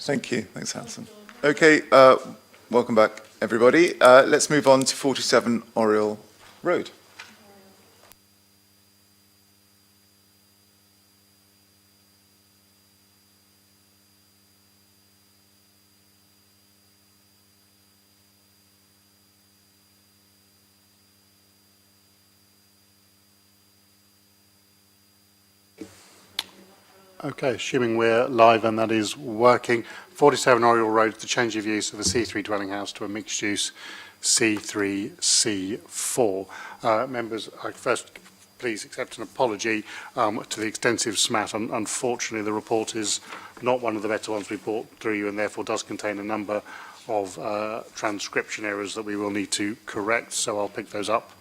Thank you. Thanks, Alison. Okay, welcome back, everybody. Let's move on to 47 Oriel Road. Okay, assuming we're live and that is working. 47 Oriel Road, the change of use of a C3 dwelling house to a mixed use C3, C4. Members, I first please accept an apology to the extensive SMAT. Unfortunately, the report is not one of the better ones we brought through you and therefore does contain a number of transcription errors that we will need to correct, so I'll pick those up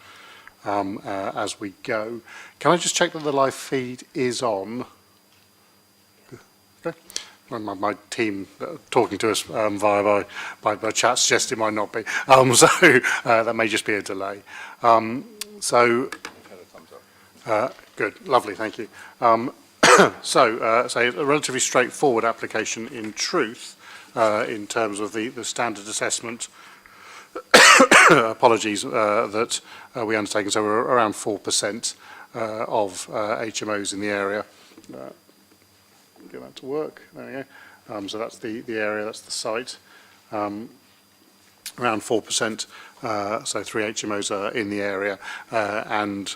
as we go. Can I just check that the live feed is on? Okay. My team talking to us via by chat suggests it might not be. So that may just be a delay. Good, lovely, thank you. So a relatively straightforward application in truth in terms of the standard assessment. Apologies that we undertaken. So we're around 4% of HMOs in the area. Get that to work. There we go. So that's the area, that's the site. Around 4%, so 3 HMOs are in the area, and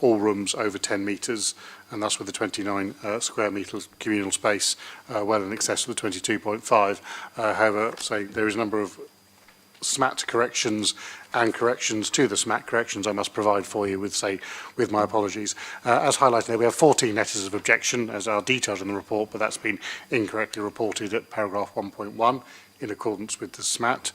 all rooms over 10 metres, and that's with the 29 square metres communal space, well in excess of the 22.5. However, say there is a number of SMAT corrections and corrections to the SMAT corrections I must provide for you with my apologies. As highlighted there, we have 14 letters of objection as are detailed in the report, but that's been incorrectly reported at paragraph 1.1 in accordance with the SMAT.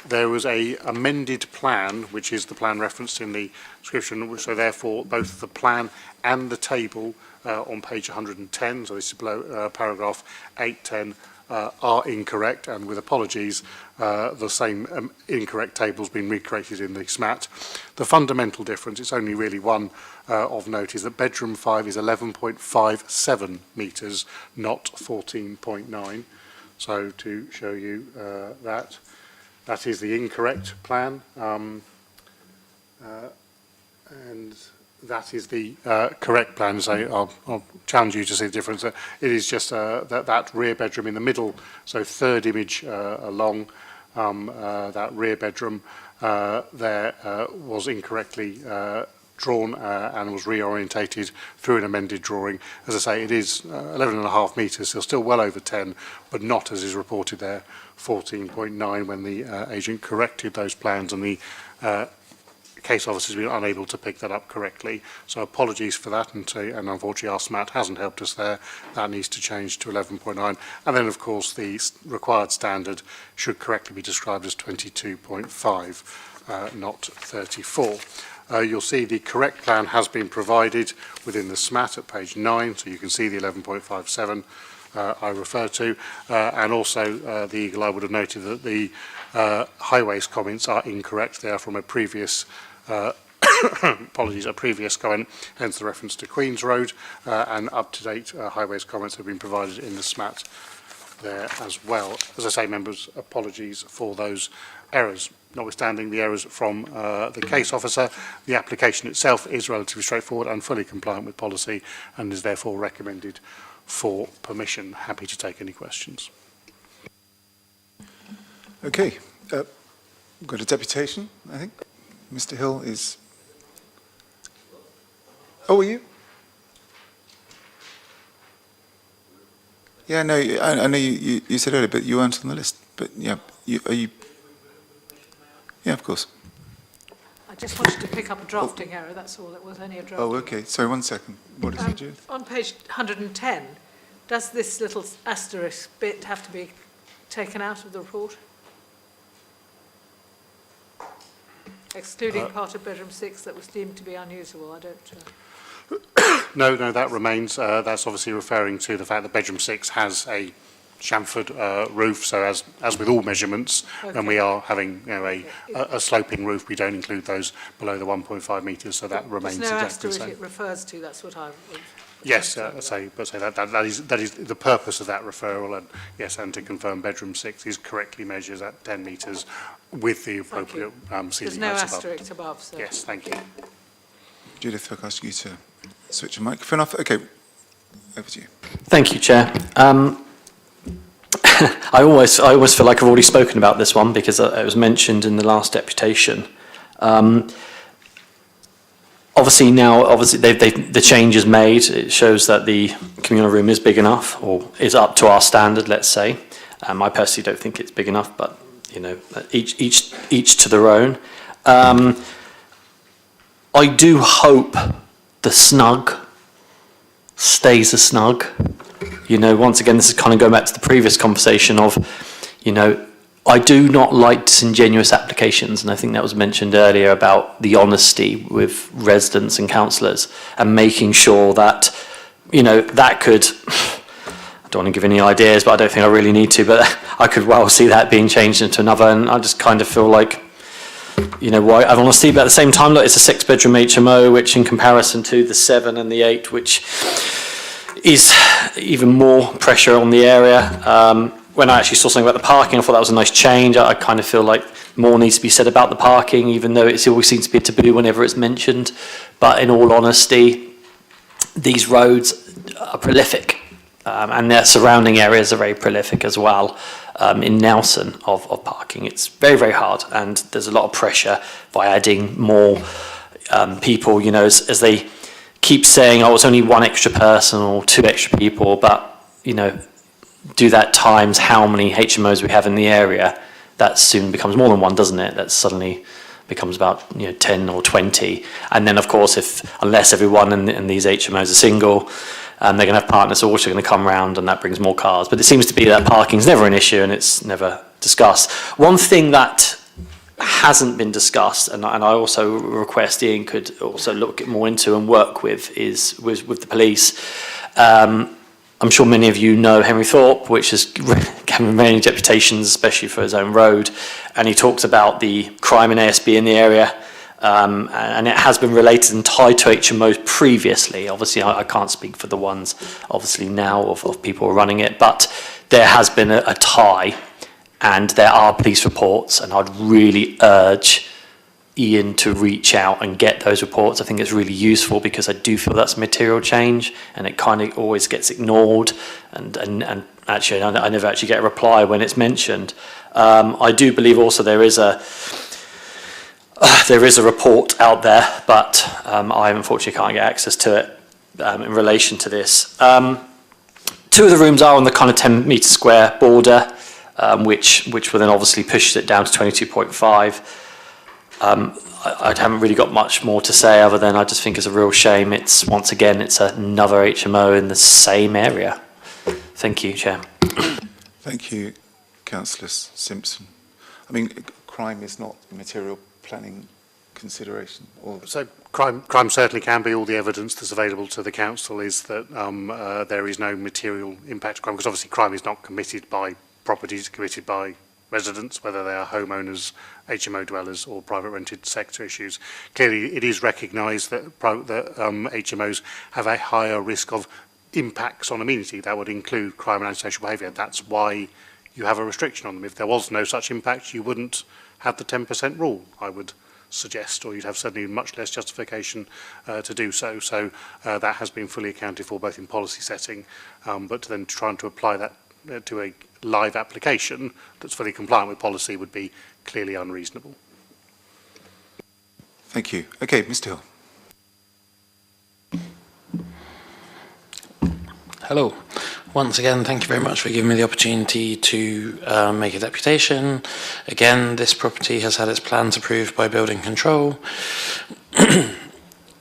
There was a amended plan, which is the plan referenced in the description, so therefore both the plan and the table on page 110, so this is below paragraph 810, are incorrect, and with apologies, the same incorrect table has been recreated in the SMAT. The fundamental difference, it's only really one of note, is that bedroom 5 is 11.57 metres, not 14.9. So to show you that is the incorrect plan, and that is the correct plan. So I'll challenge you to see the difference. It is just that rear bedroom in the middle, so third image along that rear bedroom there was incorrectly drawn and was reorientated through an amended drawing. As I say, it is 11.5 metres, so still well over 10, but not, as is reported there, 14.9 when the agent corrected those plans, and the case officer has been unable to pick that up correctly. So apologies for that, and unfortunately our SMAT hasn't helped us there. That needs to change to 11.9. And then, of course, the required standard should correctly be described as 22.5, not 34. You'll see the correct plan has been provided within the SMAT at page 9, so you can see the 11.57 I refer to, and also the Eagle Eye would have noted that the highways comments are incorrect. They are from a previous apologies, a previous comment, hence the reference to Queen's Road, and up-to-date highways comments have been provided in the SMAT there as well. As I say, members, apologies for those errors. Notwithstanding the errors from the case officer, the application itself is relatively straightforward and fully compliant with policy, and is therefore recommended for permission. Happy to take any questions. Okay, we've got a deputation, I think. Mr. Hill is... Oh, are you? Yeah, no, I know you said earlier, but you weren't on the list. But yeah, are you? Yeah, of course. I just wanted to pick up a drafting error, that's all. It was only a drafting. Oh, okay. Sorry, 1 second. What is it, Judith? On page 110, does this little asterisk bit have to be taken out of the report? Excluding part of bedroom 6 that was deemed to be unusable. I don't... No, that remains. That's obviously referring to the fact that bedroom 6 has a chamfered roof, so as with all measurements, when we are having a sloping roof, we don't include those below the 1.5 metres, so that remains exactly the same. There's no asterisk it refers to, that's what I would... Yes, that is the purpose of that referral, and yes, and to confirm bedroom 6 is correctly measured at 10 metres with the appropriate There's ceiling no heights above. asterisk above, so. Yes, thank you. Judith, if I could ask you to switch your microphone off. Okay, over to you. Thank you, Chair. I always feel like I've already spoken about this one because it was mentioned in the last deputation. Obviously the change is made. It shows that the communal room is big enough, or is up to our standard, let's say. I personally don't think it's big enough, but you know, each to their own. I do hope the snug stays a snug. You know, once again, this is kind of going back to the previous conversation of, you know, I do not like disingenuous applications, and I think that was mentioned earlier about the honesty with residents and councillors and making sure that, you know, that could, I don't want to give any ideas, but I don't think I really need to, but I could well see that being changed into another, and I just kind of feel like, you know, why have honesty, but at the same time, look, it's a 6-bedroom HMO, which in comparison to the 7 and the 8, which is even more pressure on the area. When I actually saw something about the parking, I thought that was a nice change. I kind of feel like more needs to be said about the parking, even though it always seems to be a taboo whenever it's mentioned. But in all honesty, these roads are prolific, and their surrounding areas are very prolific as well. In Nelson of parking, it's very, very hard, and there's a lot of pressure by adding more people, you know, as they keep saying, oh, it's only 1 extra person or 2 extra people, but, you know, do that times how many HMOs we have in the area, that soon becomes more than 1, doesn't it? That suddenly becomes about, you know, 10 or 20. And then, of course, unless everyone in these HMOs are single, they're going to have partners also going to come round, and that brings more cars. But it seems to be that parking's never an issue, and it's never discussed. One thing that hasn't been discussed, and I also request Ian could also look more into and work with, is with the police. I'm sure many of you know Henry Thorpe, which has given many deputations, especially for his own road, and he talks about the crime in ASB in the area, and it has been related and tied to HMOs previously. Obviously, I can't speak for the ones, obviously, now of people running it, but there has been a tie, and there are police reports, and I'd really urge Ian to reach out and get those reports. I think it's really useful because I do feel that's a material change, and it kind of always gets ignored, and actually I never actually get a reply when it's mentioned. I do believe also there is a report out there, but I unfortunately can't get access to it in relation to this. 2 of the rooms are on the kind of 10 metre square border, which will then obviously pushes it down to 22.5. I haven't really got much more to say other than I just think it's a real shame. Once again, it's another HMO in the same area. Thank you, Chair. Thank you, Councillor Simpson. I mean, crime is not a material planning consideration. So crime certainly can be. All the evidence that's available to the council is that there is no material impact of crime, because obviously crime is not committed by properties, committed by residents, whether they are homeowners, HMO dwellers or private rented sector issues. Clearly, it is recognised that HMOs have a higher risk of impacts on amenity. That would include crime and antisocial behaviour. That's why you have a restriction on them. If there was no such impact, you wouldn't have the 10% rule, I would suggest, or you'd have certainly much less justification to do so. So that has been fully accounted for both in policy setting, but then trying to apply that to a live application that's fully compliant with policy would be clearly unreasonable. Thank you. Okay, Mr. Hill. Hello. Once again, thank you very much for giving me the opportunity to make a deputation. Again, this property has had its plans approved by Building Control.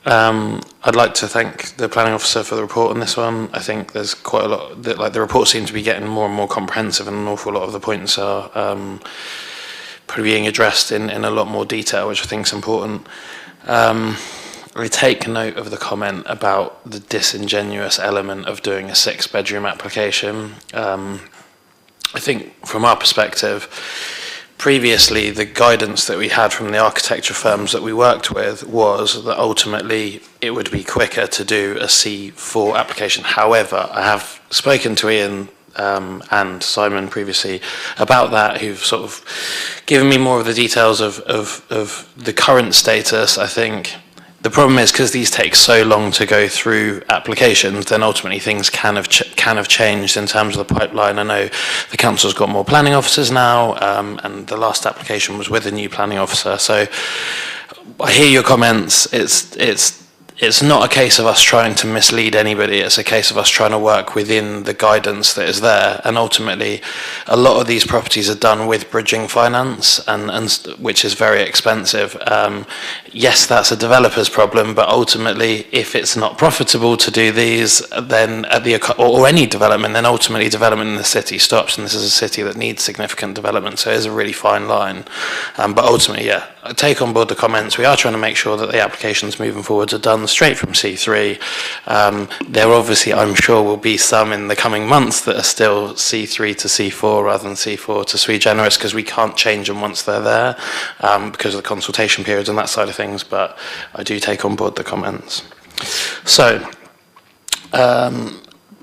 I'd like to thank the planning officer for the report on this one. I think there's quite a lot, the report seems to be getting more and more comprehensive, and an awful lot of the points are probably being addressed in a lot more detail, which I think is important. I take note of the comment about the disingenuous element of doing a 6-bedroom application. I think from our perspective, previously, the guidance that we had from the architecture firms that we worked with was that ultimately it would be quicker to do a C4 application. However, I have spoken to Ian and Simon previously about that, who've sort of given me more of the details of the current status. I think the problem is because these take so long to go through applications, then ultimately things can have changed in terms of the pipeline. I know the council's got more planning officers now, and the last application was with a new planning officer. So I hear your comments. It's not a case of us trying to mislead anybody. It's a case of us trying to work within the guidance that is there. And ultimately, a lot of these properties are done with bridging finance, and which is very expensive. Yes, that's a developer's problem, but ultimately, if it's not profitable to do these, then or any development, then ultimately development in the city stops. And this is a city that needs significant development, so it is a really fine line. But ultimately, yeah, I take on board the comments. We are trying to make sure that the applications moving forwards are done straight from C3. There obviously, I'm sure, will be some in the coming months that are still C3 to C4 rather than C4 to sui generis, because we can't change them once they're there because of the consultation periods and that side of things, but I do take on board the comments. So,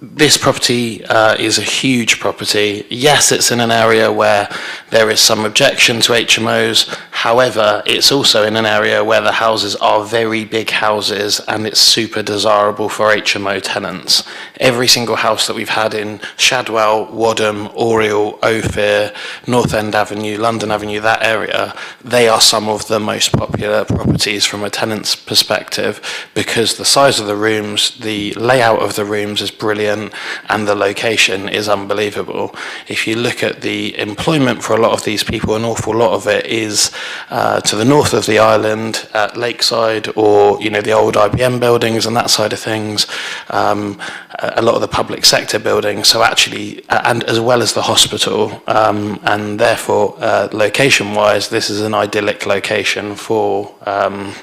this property is a huge property. Yes, it's in an area where there is some objection to HMOs. However, it's also in an area where the houses are very big houses and it's super desirable for HMO tenants. Every single house that we've had in Shadwell, Wadham, Oriel, Ophir, North End Avenue, London Avenue, that area, they are some of the most popular properties from a tenant's perspective because the size of the rooms, the layout of the rooms is brilliant, and the location is unbelievable. If you look at the employment for a lot of these people, an awful lot of it is to the north of the island at Lakeside, or the old IBM buildings and that side of things, a lot of the public sector buildings, so actually, and as well as the hospital, and therefore location wise this is an idyllic location for an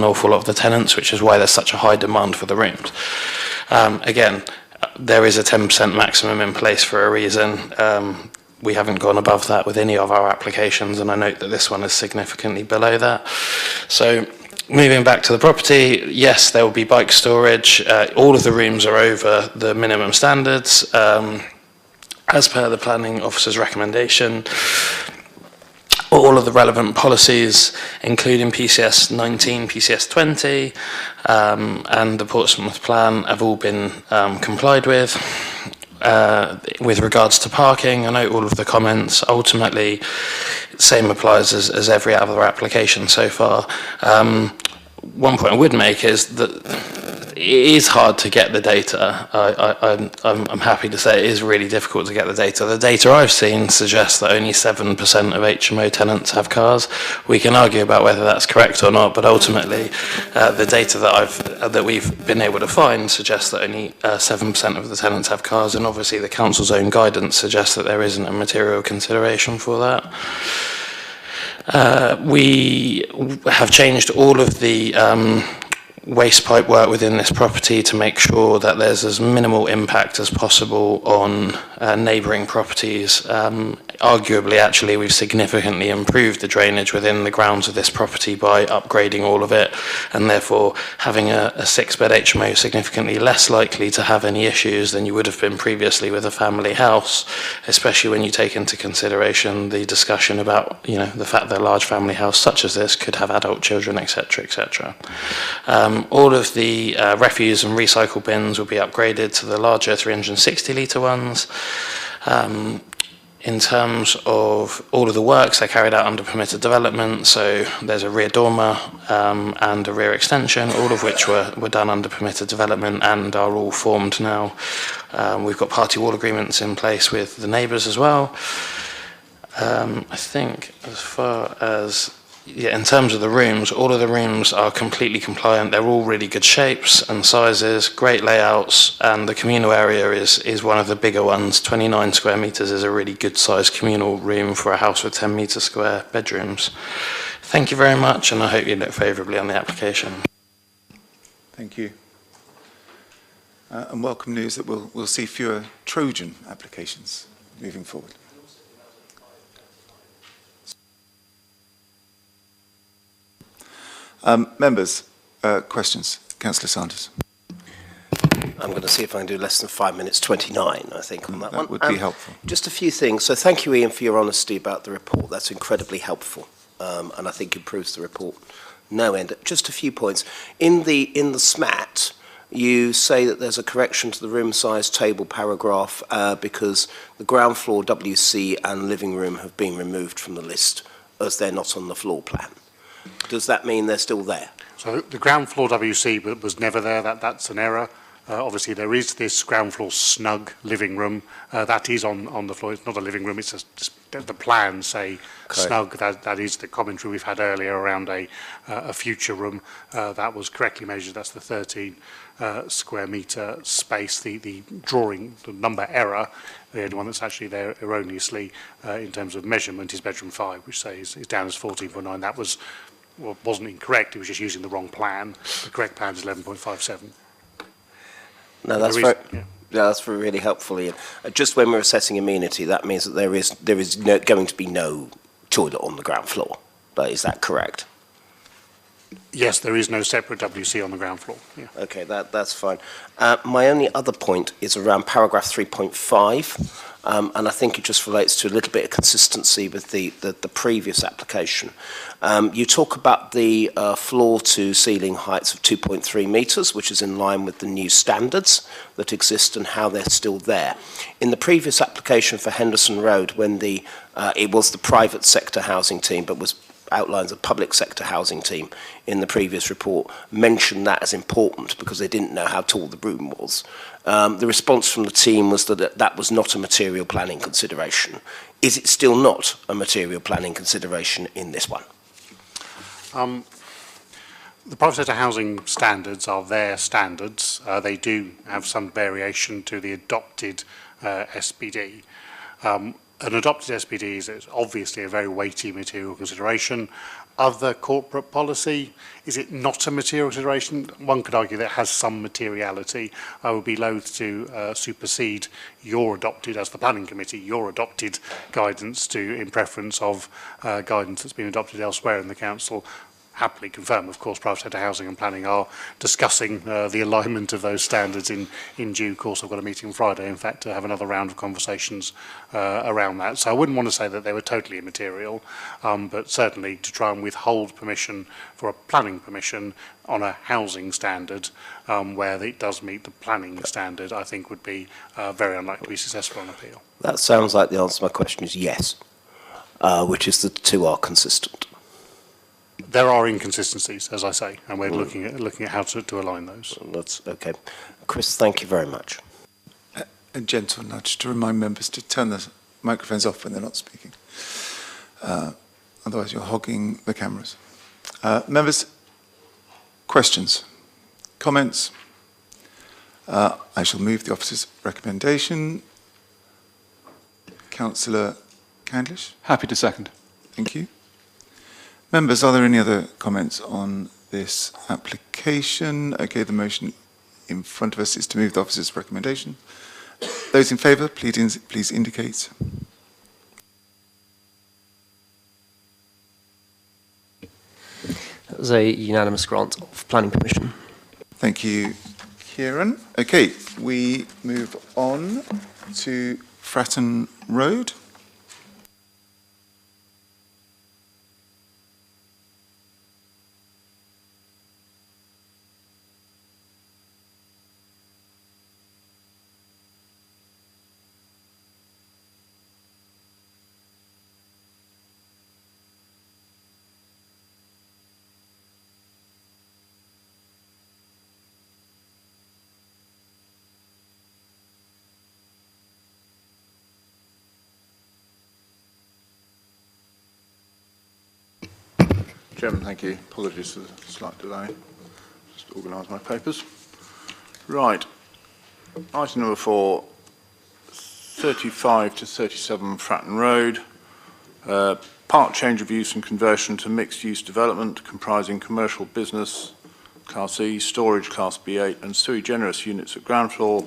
awful lot of the tenants, which is why there's such a high demand for the rooms. Again, there is a 10% maximum in place for a reason. We haven't gone above that with any of our applications, and I note that this one is significantly below that. So moving back to the property, yes, there will be bike storage. All of the rooms are over the minimum standards as per the planning officer's recommendation. All of the relevant policies, including PCS 19, PCS 20, and the Portsmouth plan, have all been complied with. With regards to parking, I note all of the comments. Ultimately, same applies as every other application so far. One point I would make is that it is hard to get the data. I'm happy to say it is really difficult to get the data. The data I've seen suggests that only 7% of HMO tenants have cars. We can argue about whether that's correct or not, but ultimately the data that we've been able to find suggests that only 7% of the tenants have cars, and obviously the council's own guidance suggests that there isn't a material consideration for that. We have changed all of the waste pipe work within this property to make sure that there's as minimal impact as possible on neighbouring properties. Arguably, actually, we've significantly improved the drainage within the grounds of this property by upgrading all of it, and therefore having a 6-bed HMO significantly less likely to have any issues than you would have been previously with a family house, especially when you take into consideration the discussion about the fact that a large family house such as this could have adult children, etc., etc. All of the refuse and recycle bins will be upgraded to the larger 360-litre ones. In terms of all of the works, they're carried out under permitted development, so there's a rear dormer and a rear extension, all of which were done under permitted development and are all formed now. We've got party wall agreements in place with the neighbours as well. I think as far as in terms of the rooms, all of the rooms are completely compliant. They're all really good shapes and sizes, great layouts, and the communal area is one of the bigger ones. 29 square metres is a really good sized communal room for a house with 10 metre square bedrooms. Thank you very much, and I hope you look favourably on the application. Thank you. And welcome news that we'll see fewer Trojan applications moving forward. Members, questions? Councillor Sanders. I'm going to see if I can do less than 5 minutes 29, I think, on that one. That would be helpful. Just a few things. So thank you, Ian, for your honesty about the report. That's incredibly helpful, and I think improves the report no end. Just a few points. In the SMAT, you say that there's a correction to the room size table paragraph because the ground floor WC and living room have been removed from the list as they're not on the floor plan. Does that mean they're still there? So the ground floor WC was never there. That's an error. Obviously, there is this ground floor snug living room. That is on the floor. It's not a living room. It's just the plans say snug. That is the commentary we've had earlier around a future room. That was correctly measured. That's the 13 square metre space. The drawing, the number error, the only one that's actually there erroneously in terms of measurement is bedroom 5, which says is down as 14.9. That wasn't incorrect. It was just using the wrong plan. The correct plan is 11.57. No, that's that's really helpful, Ian. Just when we're assessing amenity, that means that there is going to be no toilet on the ground floor. But is that correct? Yes, there is no separate WC on the ground floor. Yeah. Okay, that's fine. My only other point is around paragraph 3.5, and I think it just relates to a little bit of consistency with the previous application. You talk about the floor-to-ceiling heights of 2.3 metres, which is in line with the new standards that exist and how they're still there. In the previous application for Henderson Road, when it was the private sector housing team, but was outlines a public sector housing team in the previous report, mentioned that as important because they didn't know how tall the room was. The response from the team was that that was not a material planning consideration. Is it still not a material planning consideration in this one? The private sector housing standards are their standards. They do have some variation to the adopted SPD. An adopted SPD is obviously a very weighty material consideration. Other corporate policy, is it not a material consideration? One could argue that it has some materiality. I would be loath to supersede your adopted, as the planning committee, your adopted guidance in preference of guidance that's been adopted elsewhere in the council. Happily confirm, of course, private sector housing and planning are discussing the alignment of those standards in due course. I've got a meeting on Friday, in fact, to have another round of conversations around that. So I wouldn't want to say that they were totally immaterial, but certainly to try and withhold permission for a planning permission on a housing standard where it does meet the planning standard, I think would be very unlikely to be successful on appeal. That sounds like the answer to my question is yes, which is that the two are consistent. There are inconsistencies, as I say, and we're looking at how to align those. That's okay. Chris, thank you very much. A gentle nudge to remind members to turn the microphones off when they're not speaking. Otherwise, you're hogging the cameras. Members, questions, comments? I shall move the officer's recommendation. Councillor Candlish? Happy to second. Thank you. Members, are there any other comments on this application? Okay, the motion in front of us is to move the officer's recommendation. Those in favour, please indicate. That was a unanimous grant of planning permission. Thank you, Kieran. Okay, we move on to Fratton Road. Chairman, thank you. Apologies for the slight delay. Just organise my papers. Right. Item number 4, 35 to 37 Fratton Road. Part change of use and conversion to mixed-use development comprising commercial business, Class E, storage, Class B8, and sui generis units at ground floor.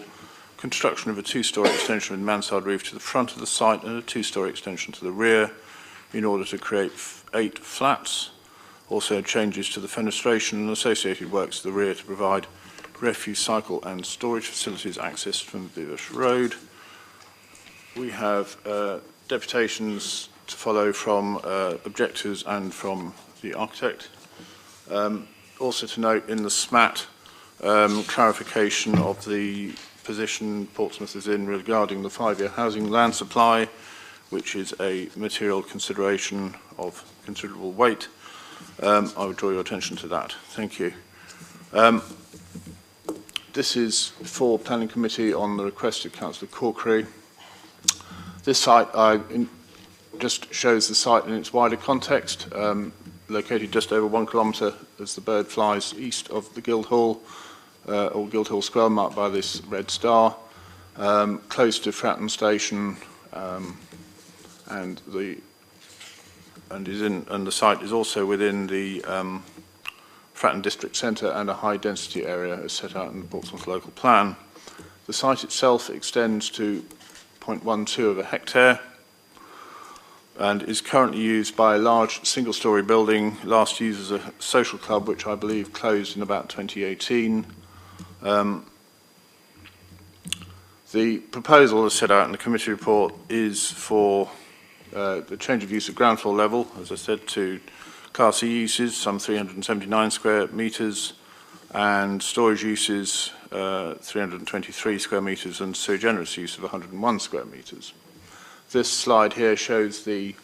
Construction of a 2-storey extension with mansard roof to the front of the site and a 2-storey extension to the rear in order to create 8 flats. Also changes to the fenestration and associated works to the rear to provide refuse, cycle and storage facilities accessed from Vivesh Road. We have deputations to follow from objectors and from the architect. Also to note in the SMAT, clarification of the position Portsmouth is in regarding the 5-year housing land supply, which is a material consideration of considerable weight. I would draw your attention to that. Thank you. This is for Planning Committee on the request of Councillor Corkery. This site just shows the site in its wider context, located just over 1 kilometre as the bird flies east of the Guildhall, or Guildhall Square, marked by this red star, close to Fratton Station, and the site is also within the Fratton District Centre and a high density area as set out in the Portsmouth local plan. The site itself extends to 0.12 of a hectare and is currently used by a large single-storey building, last used as a social club, which I believe closed in about 2018. The proposal, as set out in the committee report, is for the change of use of ground floor level, as I said, to Class C uses, some 379 square metres, and storage uses, 323 square metres, and sui generis use of 101 square metres. This slide here shows the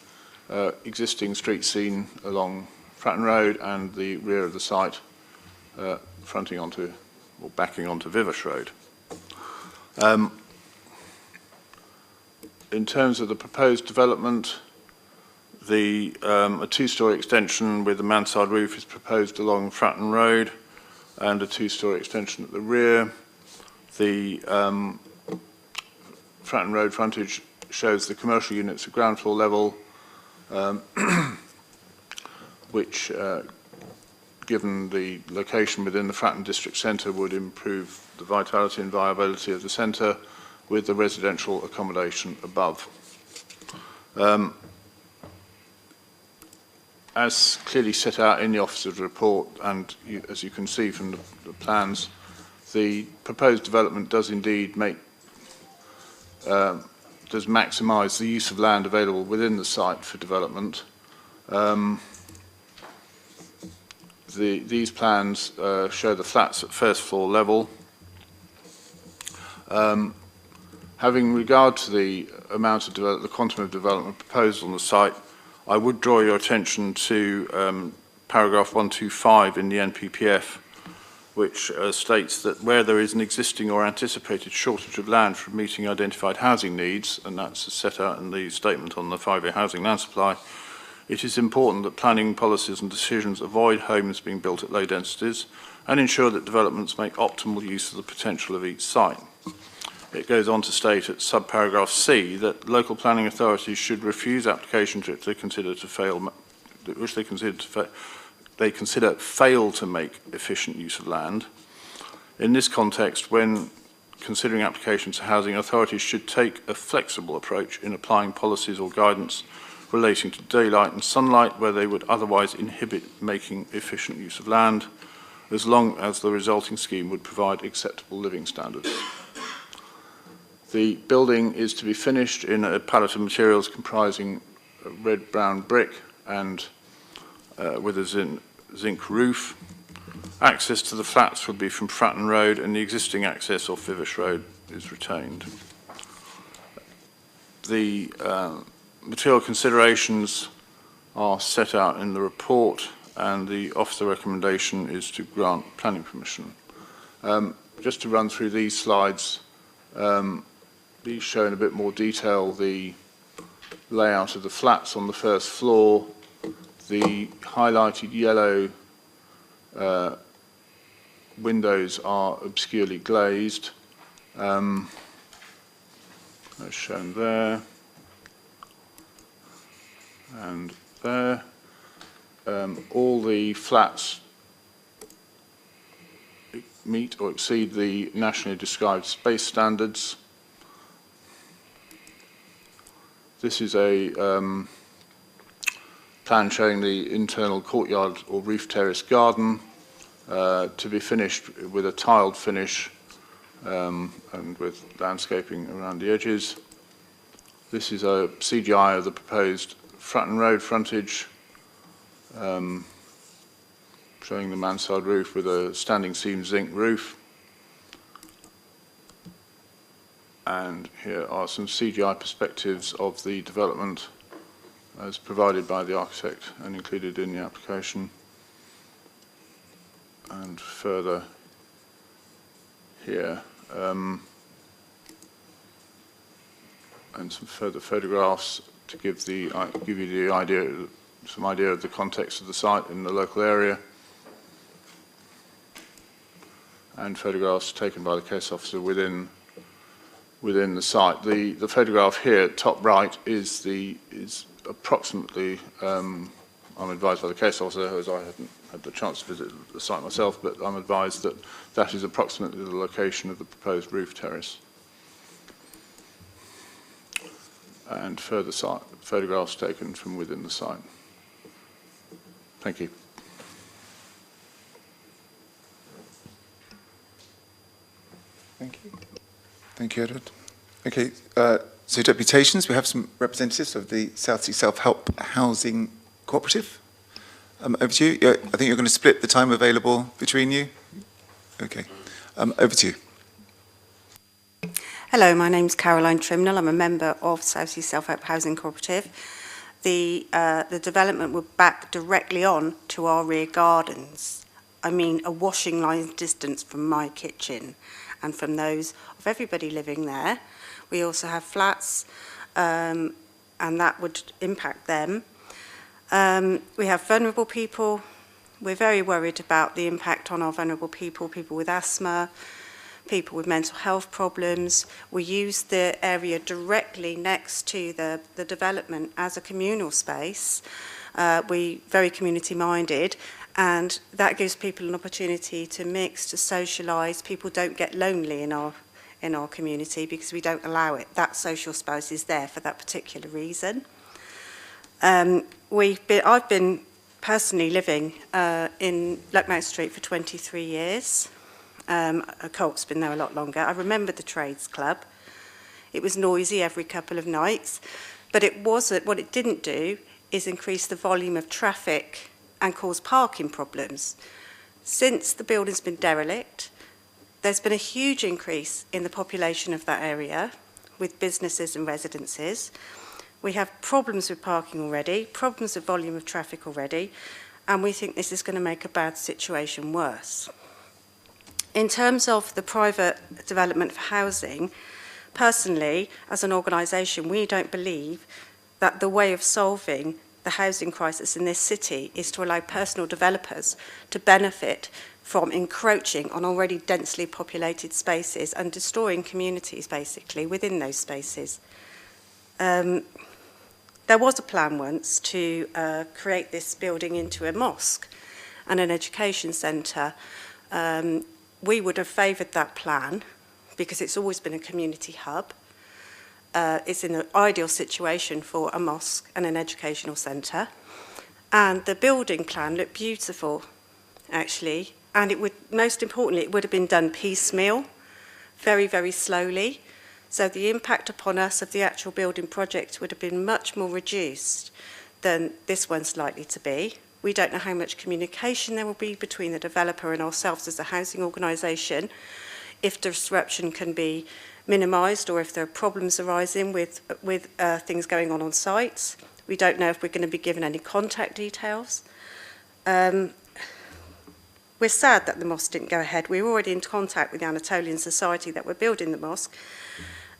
existing street scene along Fratton Road and the rear of the site, fronting onto, or backing onto Vivesh Road. In terms of the proposed development, a 2-storey extension with a mansard roof is proposed along Fratton Road and a 2-storey extension at the rear. The Fratton Road frontage shows the commercial units at ground floor level, which, given the location within the Fratton District Centre, would improve the vitality and viability of the centre with the residential accommodation above. As clearly set out in the officer's report, and as you can see from the plans, the proposed development does indeed does maximise the use of land available within the site for development. These plans show the flats at first floor level. Having regard to the amount of the quantum of development proposed on the site, I would draw your attention to paragraph 125 in the NPPF, which states that where there is an existing or anticipated shortage of land for meeting identified housing needs, and that's set out in the statement on the 5-year housing land supply, it is important that planning policies and decisions avoid homes being built at low densities and ensure that developments make optimal use of the potential of each site. It goes on to state at subparagraph C that local planning authorities should refuse applications which they consider fail to make efficient use of land. In this context, when considering applications for housing, authorities should take a flexible approach in applying policies or guidance relating to daylight and sunlight where they would otherwise inhibit making efficient use of land, as long as the resulting scheme would provide acceptable living standards. The building is to be finished in a palette of materials comprising a red-brown brick and with a zinc roof. Access to the flats would be from Fratton Road, and the existing access off Vivesh Road is retained. The material considerations are set out in the report, and the officer recommendation is to grant planning permission. Just to run through these slides, these show in a bit more detail the layout of the flats on the first floor. The highlighted yellow windows are obscurely glazed, as shown there and there. All the flats meet or exceed the nationally described space standards. This is a plan showing the internal courtyard or roof terrace garden to be finished with a tiled finish and with landscaping around the edges. This is a CGI of the proposed Fratton Road frontage, showing the mansard roof with a standing seam zinc roof. And here are some CGI perspectives of the development as provided by the architect and included in the application. And further here, and some further photographs to give you the idea, some idea of the context of the site in the local area, and photographs taken by the case officer within the site. The photograph here, top right, is approximately. I'm advised by the case officer, as I haven't had the chance to visit the site myself, but I'm advised that that is approximately the location of the proposed roof terrace. And further photographs taken from within the site. Thank you. Thank you. Thank you, Edward. Okay, so deputations, we have some representatives of the Southsea Self-Help Housing Cooperative. Over to you. I think you're going to split the time available between you. Okay, over to you. Hello, my name's Caroline Trimnell. I'm a member of Southsea Self-Help Housing Cooperative. The development would back directly on to our rear gardens. I mean, a washing line distance from my kitchen and from those of everybody living there. We also have flats, and that would impact them. We have vulnerable people. We're very worried about the impact on our vulnerable people, people with asthma, people with mental health problems. We use the area directly next to the development as a communal space. We're very community minded, and that gives people an opportunity to mix, to socialise. People don't get lonely in our community because we don't allow it. That social space is there for that particular reason. I've been personally living in Luckmouth Street for 23 years. Co-op's been there a lot longer. I remember the Trades Club. It was noisy every couple of nights, but what it didn't do is increase the volume of traffic and cause parking problems. Since the building's been derelict, there's been a huge increase in the population of that area with businesses and residences. We have problems with parking already, problems with volume of traffic already, and we think this is going to make a bad situation worse. In terms of the private development for housing, personally, as an organisation, we don't believe that the way of solving the housing crisis in this city is to allow personal developers to benefit from encroaching on already densely populated spaces and destroying communities, basically, within those spaces. There was a plan once to create this building into a mosque and an education centre. We would have favoured that plan because it's always been a community hub. It's in an ideal situation for a mosque and an educational centre. And the building plan looked beautiful, actually. And it would, most importantly, it would have been done piecemeal, very, very slowly. So the impact upon us of the actual building project would have been much more reduced than this one's likely to be. We don't know how much communication there will be between the developer and ourselves as a housing organisation, if disruption can be minimised or if there are problems arising with things going on site. We don't know if we're going to be given any contact details. We're sad that the mosque didn't go ahead. We were already in contact with the Anatolian Society that were building the mosque.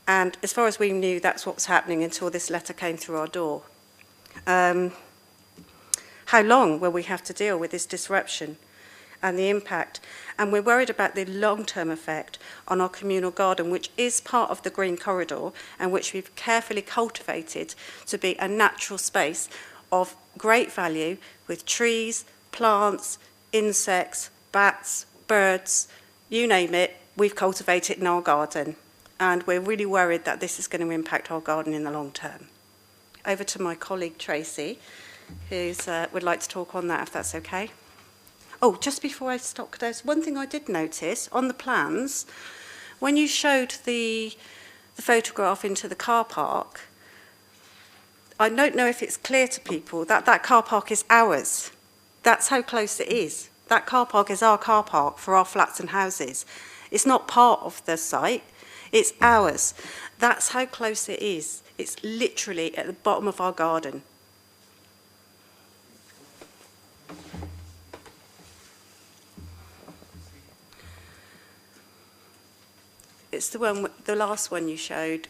And as far as we knew, that's what was happening until this letter came through our door. How long will we have to deal with this disruption and the impact? And we're worried about the long-term effect on our communal garden, which is part of the Green Corridor and which we've carefully cultivated to be a natural space of great value with trees, plants, insects, bats, birds, you name it, we've cultivated in our garden. And we're really worried that this is going to impact our garden in the long term. Over to my colleague Tracy, who would like to talk on that, if that's okay. Oh, just before I stop, there's one thing I did notice on the plans. When you showed the photograph into the car park, I don't know if it's clear to people that that car park is ours. That's how close it is. That car park is our car park for our flats and houses. It's not part of the site, it's ours. That's how close it is. It's literally at the bottom of our garden. It's the last one you showed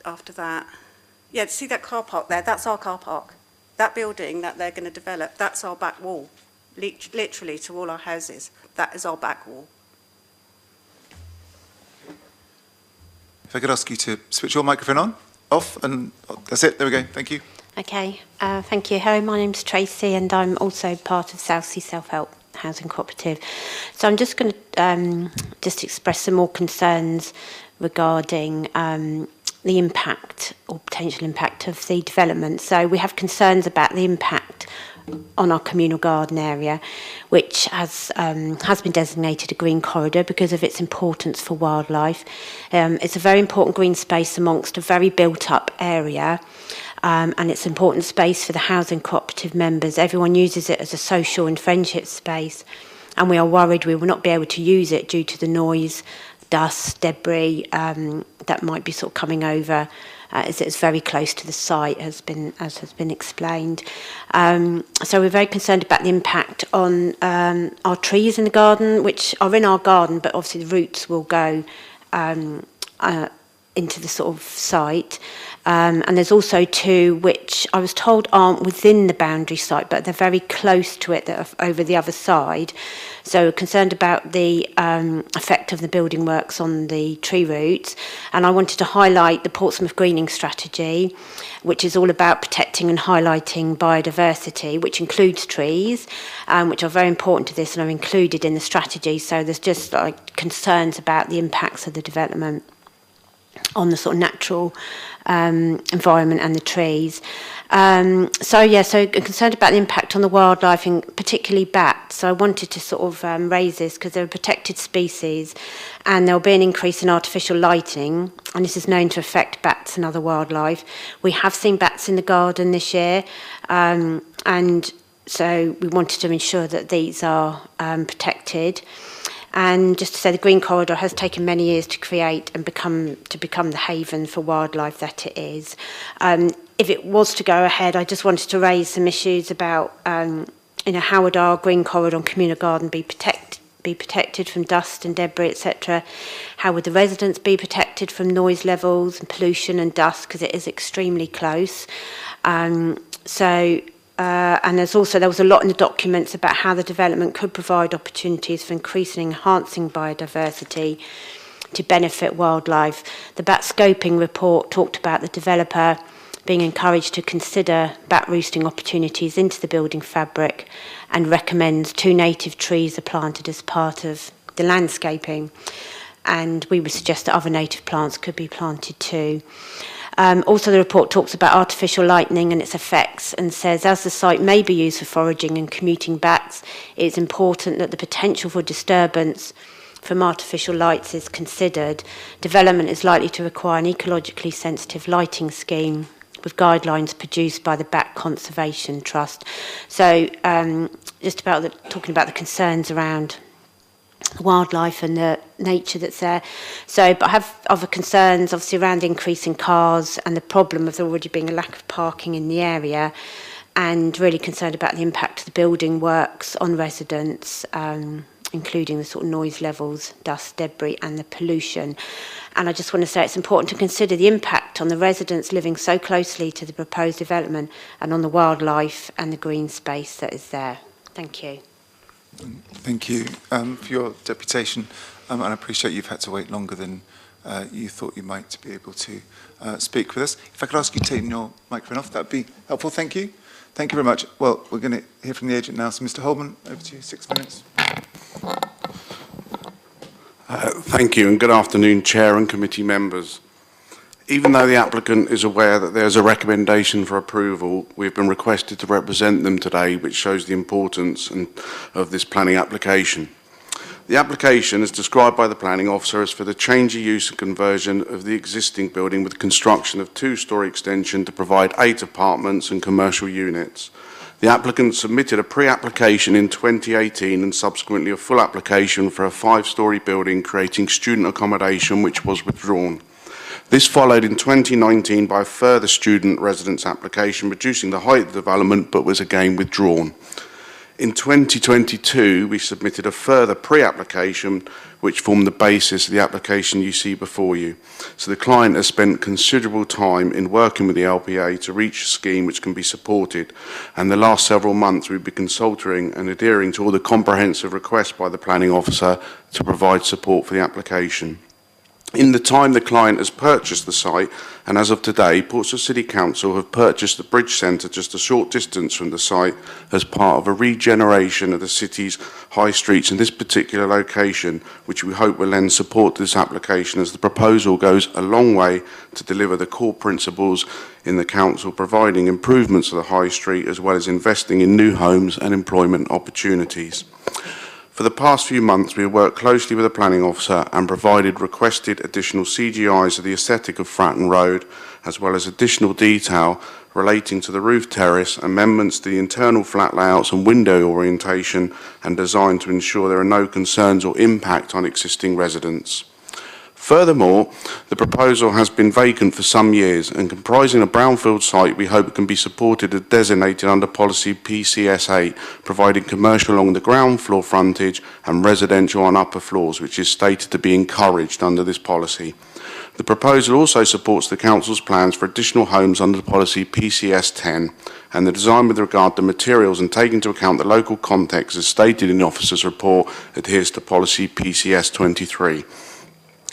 after that. Yeah, see that car park there? That's our car park. That building that they're going to develop, that's our back wall. Literally to all our houses. That is our back wall. If I could ask you to switch your microphone on, off, and that's it. There we go. Thank you. Okay, thank you. Hello, my name's Tracy and I'm also part of Southsea Self-Help Housing Cooperative. So I'm just going to just express some more concerns regarding the impact or potential impact of the development. So we have concerns about the impact on our communal garden area, which has been designated a green corridor because of its importance for wildlife. It's a very important green space amongst a very built-up area, and it's an important space for the housing cooperative members. Everyone uses it as a social and friendship space, and we are worried we will not be able to use it due to the noise, dust, debris that might be sort of coming over, as it's very close to the site, as has been explained. So we're very concerned about the impact on our trees in the garden, which are in our garden, but obviously the roots will go into the sort of site. And there's also two which I was told aren't within the boundary site, but they're very close to it, that are over the other side. So we're concerned about the effect of the building works on the tree roots. And I wanted to highlight the Portsmouth Greening Strategy, which is all about protecting and highlighting biodiversity, which includes trees, which are very important to this and are included in the strategy. So there's just like concerns about the impacts of the development on the sort of natural environment and the trees. So concerned about the impact on the wildlife, and particularly bats. So I wanted to sort of raise this because they're a protected species and there'll be an increase in artificial lighting, and this is known to affect bats and other wildlife. We have seen bats in the garden this year, and so we wanted to ensure that these are protected. And just to say, the Green Corridor has taken many years to create and become the haven for wildlife that it is. If it was to go ahead, I just wanted to raise some issues about, how would our Green Corridor and communal garden be protected from dust and debris, etc. How would the residents be protected from noise levels and pollution and dust, because it is extremely close. And there was a lot in the documents about how the development could provide opportunities for increasing and enhancing biodiversity to benefit wildlife. The bat scoping report talked about the developer being encouraged to consider bat roosting opportunities into the building fabric and recommends 2 native trees are planted as part of the landscaping. And we would suggest that other native plants could be planted too. Also, the report talks about artificial lighting and its effects and says, as the site may be used for foraging and commuting bats, it is important that the potential for disturbance from artificial lights is considered. Development is likely to require an ecologically sensitive lighting scheme with guidelines produced by the Bat Conservation Trust. So talking about the concerns around wildlife and the nature that's there. But I have other concerns, obviously, around increasing cars and the problem of there already being a lack of parking in the area, and really concerned about the impact of the building works on residents, including the sort of noise levels, dust, debris and the pollution. And I just want to say it's important to consider the impact on the residents living so closely to the proposed development and on the wildlife and the green space that is there. Thank you. Thank you for your deputation, and I appreciate you've had to wait longer than you thought you might to be able to speak with us. If I could ask you to turn your microphone off, that would be helpful. Thank you. Thank you very much. Well, we're going to hear from the agent now. So, Mr. Holman, over to you, 6 minutes. Thank you, and good afternoon, Chair and committee members. Even though the applicant is aware that there's a recommendation for approval, we've been requested to represent them today, which shows the importance of this planning application. The application, as described by the planning officer, is for the change of use and conversion of the existing building with construction of two-storey extension to provide 8 apartments and commercial units. The applicant submitted a pre-application in 2018 and subsequently a full application for a 5-storey building creating student accommodation, which was withdrawn. This followed in 2019 by a further student residence application, reducing the height of the development, but was again withdrawn. In 2022, we submitted a further pre-application, which formed the basis of the application you see before you. So the client has spent considerable time in working with the LPA to reach a scheme which can be supported. And the last several months, we've been consulting and adhering to all the comprehensive requests by the planning officer to provide support for the application. In the time the client has purchased the site, and as of today, Portsmouth City Council have purchased the Bridge Centre just a short distance from the site as part of a regeneration of the city's high streets in this particular location, which we hope will lend support to this application, as the proposal goes a long way to deliver the core principles in the council, providing improvements to the high street as well as investing in new homes and employment opportunities. For the past few months, we have worked closely with the planning officer and provided requested additional CGIs of the aesthetic of Fratton Road, as well as additional detail relating to the roof terrace, amendments to the internal flat layouts and window orientation, and design to ensure there are no concerns or impact on existing residents. Furthermore, the proposal has been vacant for some years and comprising a brownfield site we hope can be supported as designated under policy PCS8, providing commercial along the ground floor frontage and residential on upper floors, which is stated to be encouraged under this policy. The proposal also supports the Council's plans for additional homes under the policy PCS10 and the design with regard to materials and taking into account the local context as stated in the officer's report adheres to policy PCS23.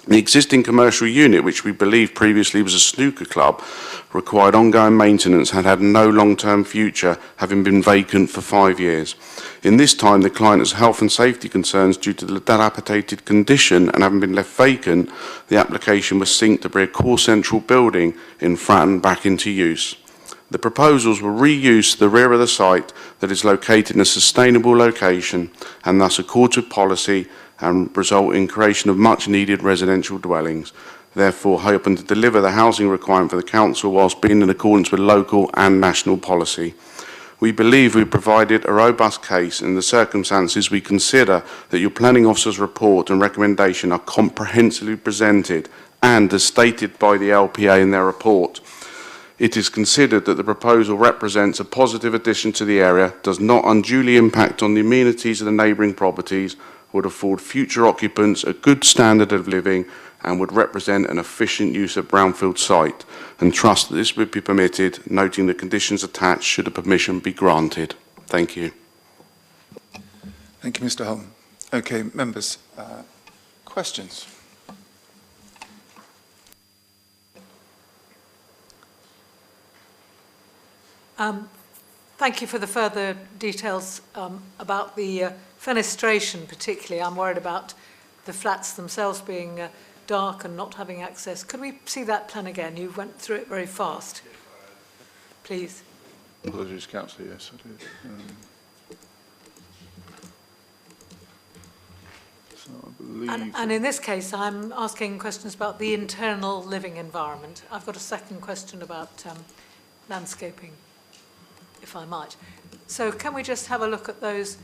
The existing commercial unit, which we believe previously was a snooker club, required ongoing maintenance and had no long-term future, having been vacant for 5 years. In this time, the client has health and safety concerns due to the dilapidated condition, and having been left vacant, the application was synced to bring a core central building in Fratton back into use. The proposals will reuse the rear of the site that is located in a sustainable location and thus accords with policy and result in creation of much needed residential dwellings, therefore hoping to deliver the housing requirement for the council whilst being in accordance with local and national policy. We believe we've provided a robust case. In the circumstances, we consider that your planning officer's report and recommendation are comprehensively presented and, as stated by the LPA in their report, it is considered that the proposal represents a positive addition to the area, does not unduly impact on the amenities of the neighbouring properties, would afford future occupants a good standard of living and would represent an efficient use of brownfield site, and trust that this would be permitted, noting the conditions attached should the permission be granted. Thank you. Thank you, Mr. Holm. Okay, members, questions? Thank you for the further details about the fenestration particularly. I'm worried about the flats themselves being dark and not having access. Could we see that plan again? You went through it very fast. Please. Apologies, Councillor, yes, I did. So I believe... And in this case, I'm asking questions about the internal living environment. I've got a second question about landscaping, if I might. So can we just have a look at those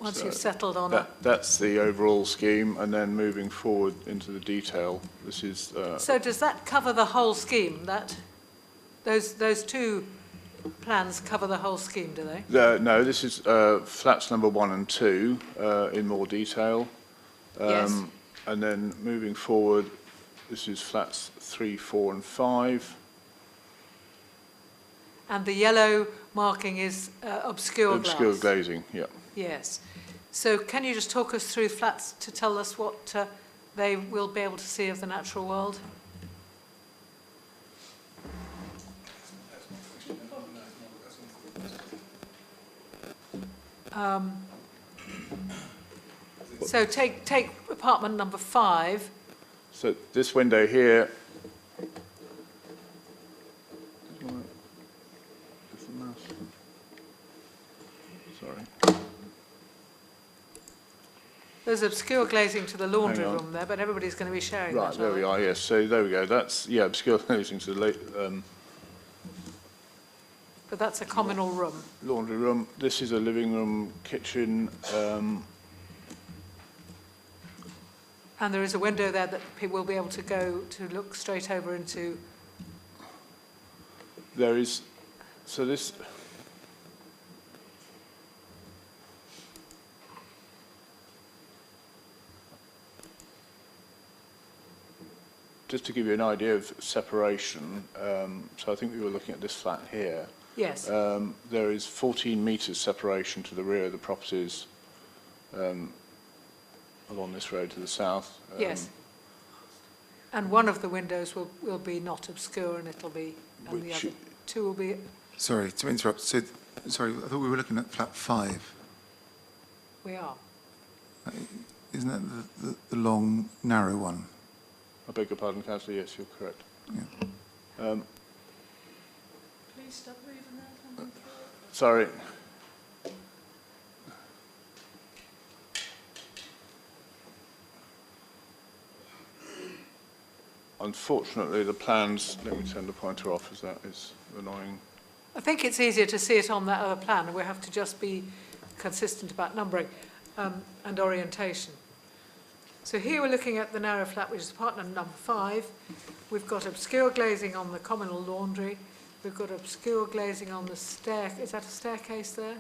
once you've settled on it? That's the overall scheme, and then moving forward into the detail, this is... So does that cover the whole scheme? Those two plans cover the whole scheme, do they? No, this is flats number 1 and 2 in more detail. Yes. And then moving forward, this is flats 3, 4 and 5. And the yellow marking is obscure glass? Obscure glazing, yeah. Yes. So can you just talk us through flats to tell us what they will be able to see of the natural world? So take apartment number 5. So this window here. Sorry. There's obscure glazing to the laundry Hang on. room there, but everybody's going to be sharing Right, that. there we are, yes. So there we go. That's, yeah, obscure glazing to the But that's a communal room. laundry room. This is a living room, kitchen. And there is a window there that people will be able to go to look straight over into. There is, so this, just to give you an idea of separation, so I think we were looking at this flat here. Yes. There is 14 metres separation to the rear of the properties along this road to the south. Yes. And one of the windows will be not obscure, and it'll be, and the Which- other two will be. Sorry to interrupt. So, sorry, I thought we were looking at flat 5. We are. Isn't that the long, narrow one? I beg your pardon, Councillor, yes, you're correct. Yeah. Please stop moving that. Sorry. Unfortunately, the plans, let me turn the pointer off as that is annoying. I think it's easier to see it on that other plan, and we have to just be consistent about numbering and orientation. So here we're looking at the narrow flat, which is apartment number 5. We've got obscure glazing on the communal laundry. We've got obscure glazing on the stair. Is that a staircase there?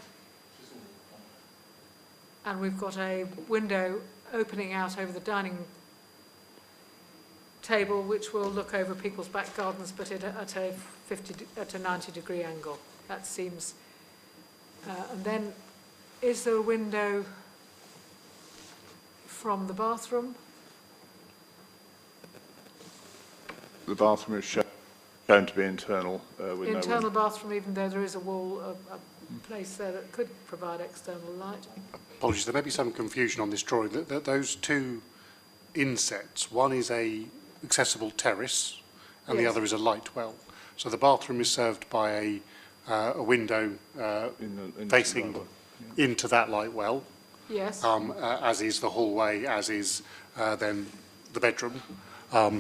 And we've got a window opening out over the dining table, which will look over people's back gardens, but at a 90-degree angle. That seems. And then, is there a window from the bathroom? The bathroom is shown to be internal with no Internal window. bathroom, even though there is a wall, a place there that could provide external light. Apologies, there may be some confusion on this drawing. Those two insets, one is a accessible terrace and the Yes. other is a light well. So the bathroom is served by a window In facing into that light well, Yes. as is the hallway, as is then the bedroom.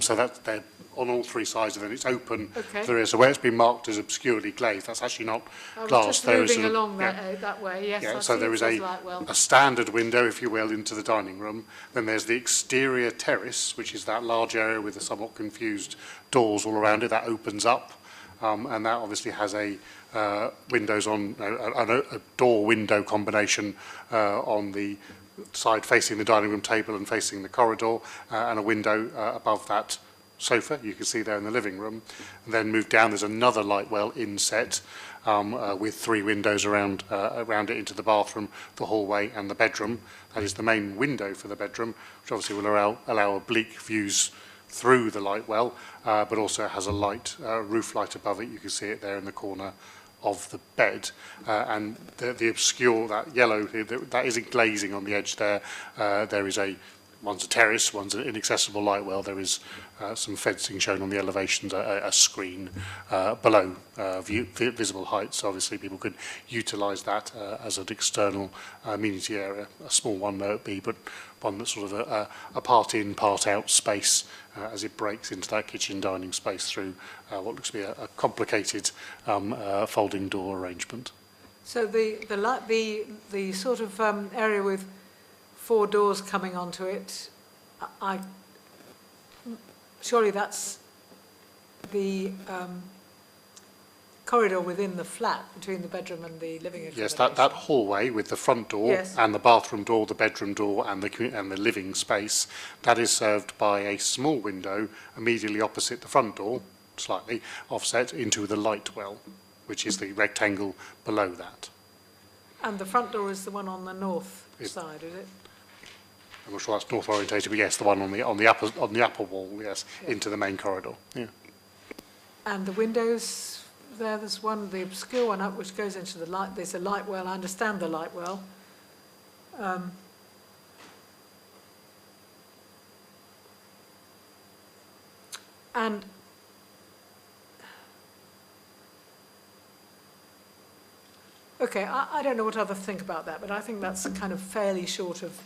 So that's they're on all three sides of it. It's open. Okay. There is. So where it's been marked as obscurely glazed, that's actually not I was glass. just There is moving sort of- along yeah. that way. Yes, Yeah, I so see there it is says light well. a standard window, if you will, into the dining room. Then there's the exterior terrace, which is that large area with the somewhat confused doors all around it. That opens up, and that obviously has a windows on a door-window combination on the side facing the dining room table and facing the corridor, and a window above that sofa you can see there in the living room. And then move down, there's another light well inset with 3 windows around it into the bathroom, the hallway and the bedroom. That is the main window for the bedroom, which obviously will allow oblique views through the light well, but also has a light, roof light above it. You can see it there in the corner of the bed, and the obscure, that yellow, that isn't glazing on the edge there. There is one's a terrace, one's an inaccessible light well. There is some fencing shown on the elevations, a screen below visible height. So obviously people could utilise that as an external amenity area, a small one though it be, but one that's sort of a part in, part out space as it breaks into that kitchen dining space through what looks to be a complicated folding door arrangement. So the sort of area with 4 doors coming onto it, surely that's the corridor within the flat between the bedroom and the living accommodation. Yes, that hallway with the front door Yes. and the bathroom door, the bedroom door and the living space, that is served by a small window immediately opposite the front door, slightly offset into the light well, which is the rectangle below that. And the front door is the one on the north It- side, is it? I'm not sure that's north orientated, but yes, the one on the upper wall, yes, Yeah. into the main corridor. Yeah. And the windows, there's one, the obscure one up, which goes into the light. There's a light well. I understand the light well. And okay, I don't know what others think about that, but I think that's kind of fairly short of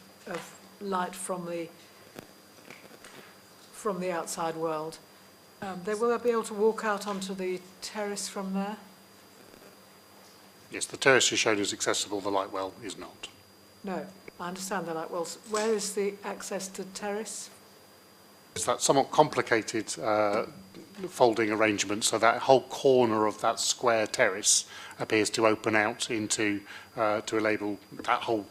light from the outside world. Will they be able to walk out onto the terrace from there? Yes, the terrace is shown as accessible, the light well is not. No, I understand the light wells. Where is the access to terrace? It's that somewhat complicated folding arrangement, so that whole corner of that square terrace appears to open out into to enable that whole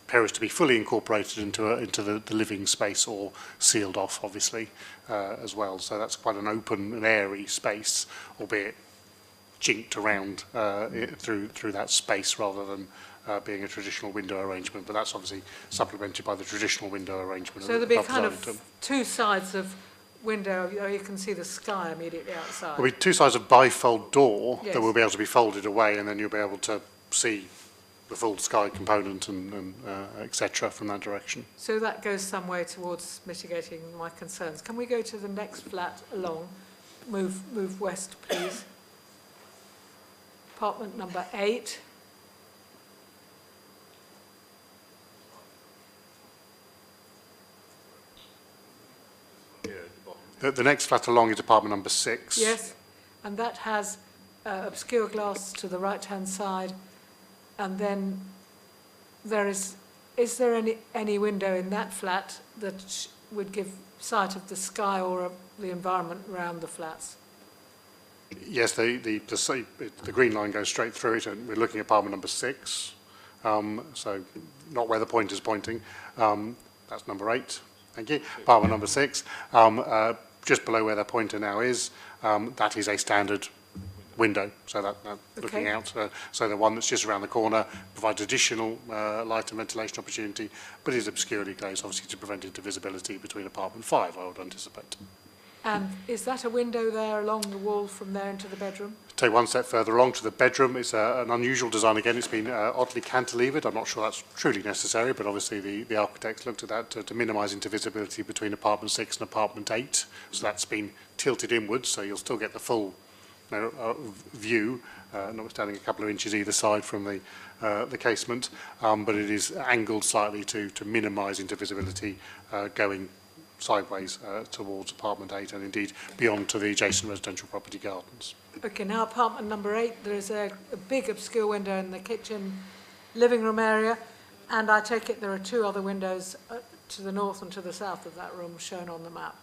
terrace to be fully incorporated into the living space, or sealed off, obviously, as well. So that's quite an open and airy space, albeit chinked around through that space rather than being a traditional window arrangement. But that's obviously supplemented by the traditional window arrangement. So there'll be above kind Zarlington. of two sides of window. You can see the sky immediately outside. There'll be two sides of bifold door Yes. that will be able to be folded away, and then you'll be able to see the full sky component and etc. from that direction. So that goes some way towards mitigating my concerns. Can we go to the next flat along? Move west, please. Apartment number 8. The next flat along is apartment number 6. Yes, and that has obscure glass to the right-hand side, and then there is there any window in that flat that would give sight of the sky or the environment around the flats? Yes, the green line goes straight through it, and we're looking at apartment number 6. So not where the pointer's pointing. That's number 8. Thank you. Apartment number 6. Just below where the pointer now is, that is a standard window. So that looking out, so the one that's just around the corner provides additional light and ventilation opportunity, but is obscurely glazed, obviously, to prevent intervisibility between apartment 5, I would anticipate. And is that a window there along the wall from there into the bedroom? Take one step further along to the bedroom. It's an unusual design again. It's been oddly cantilevered. I'm not sure that's truly necessary, but obviously the architects looked at that to minimise intervisibility between apartment 6 and apartment 8. So that's been tilted inwards, so you'll still get the full view, notwithstanding a couple of inches either side from the casement, but it is angled slightly to minimise intervisibility going sideways towards apartment 8 and indeed beyond to the adjacent residential property gardens. Okay, now apartment number 8, there is a big obscure window in the kitchen living room area, and I take it there are 2 other windows to the north and to the south of that room shown on the map.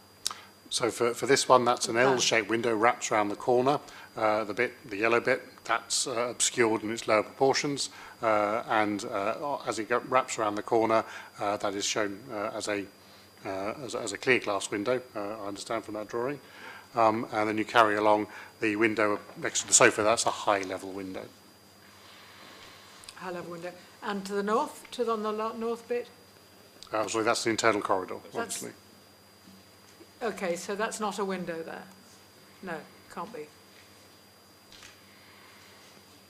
So for this one, that's an L-shaped window, wraps around the corner. The yellow bit, that's obscured in its lower proportions, and as it wraps around the corner, that is shown as a clear glass window, I understand from that drawing. And then you carry along the window next to the sofa, that's a high-level window. High-level window. And to the north, on the north bit? Sorry, that's the internal corridor, obviously. Okay, so that's not a window there? No, can't be.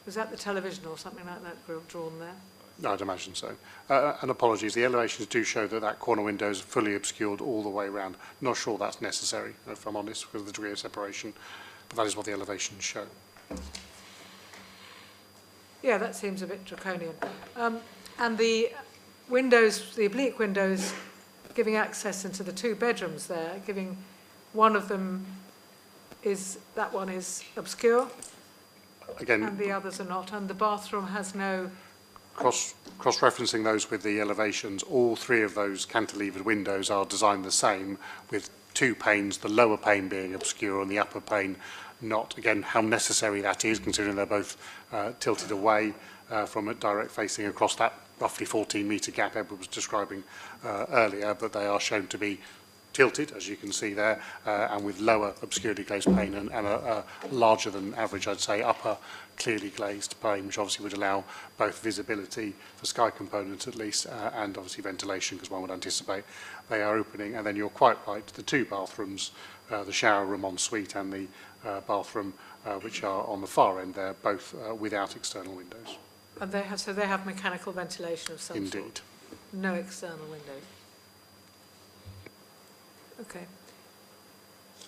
Was that the television or something like that drawn there? No, I'd imagine so. And apologies, the elevations do show that corner window is fully obscured all the way around. Not sure that's necessary, if I'm honest, because of the degree of separation, but that is what the elevations show. Yeah, that seems a bit draconian. And the windows, the oblique windows, giving access into the 2 bedrooms there, giving one of them that one is obscure, Again, and the others are not, and the bathroom has no... Cross-referencing those with the elevations, all 3 of those cantilevered windows are designed the same, with 2 panes, the lower pane being obscure and the upper pane not. Again, how necessary that is, considering they're both tilted away from it, direct facing across that roughly 14-metre gap Edward was describing earlier, but they are shown to be tilted, as you can see there, and with lower obscurely glazed pane and a larger than average, I'd say, upper clearly glazed pane, which obviously would allow both visibility for sky components at least, and obviously ventilation, because one would anticipate they are opening. And then you're quite right, the 2 bathrooms, the shower room en suite and the bathroom, which are on the far end there, both without external windows. And they have mechanical ventilation of some sort? Indeed. No external windows? Okay.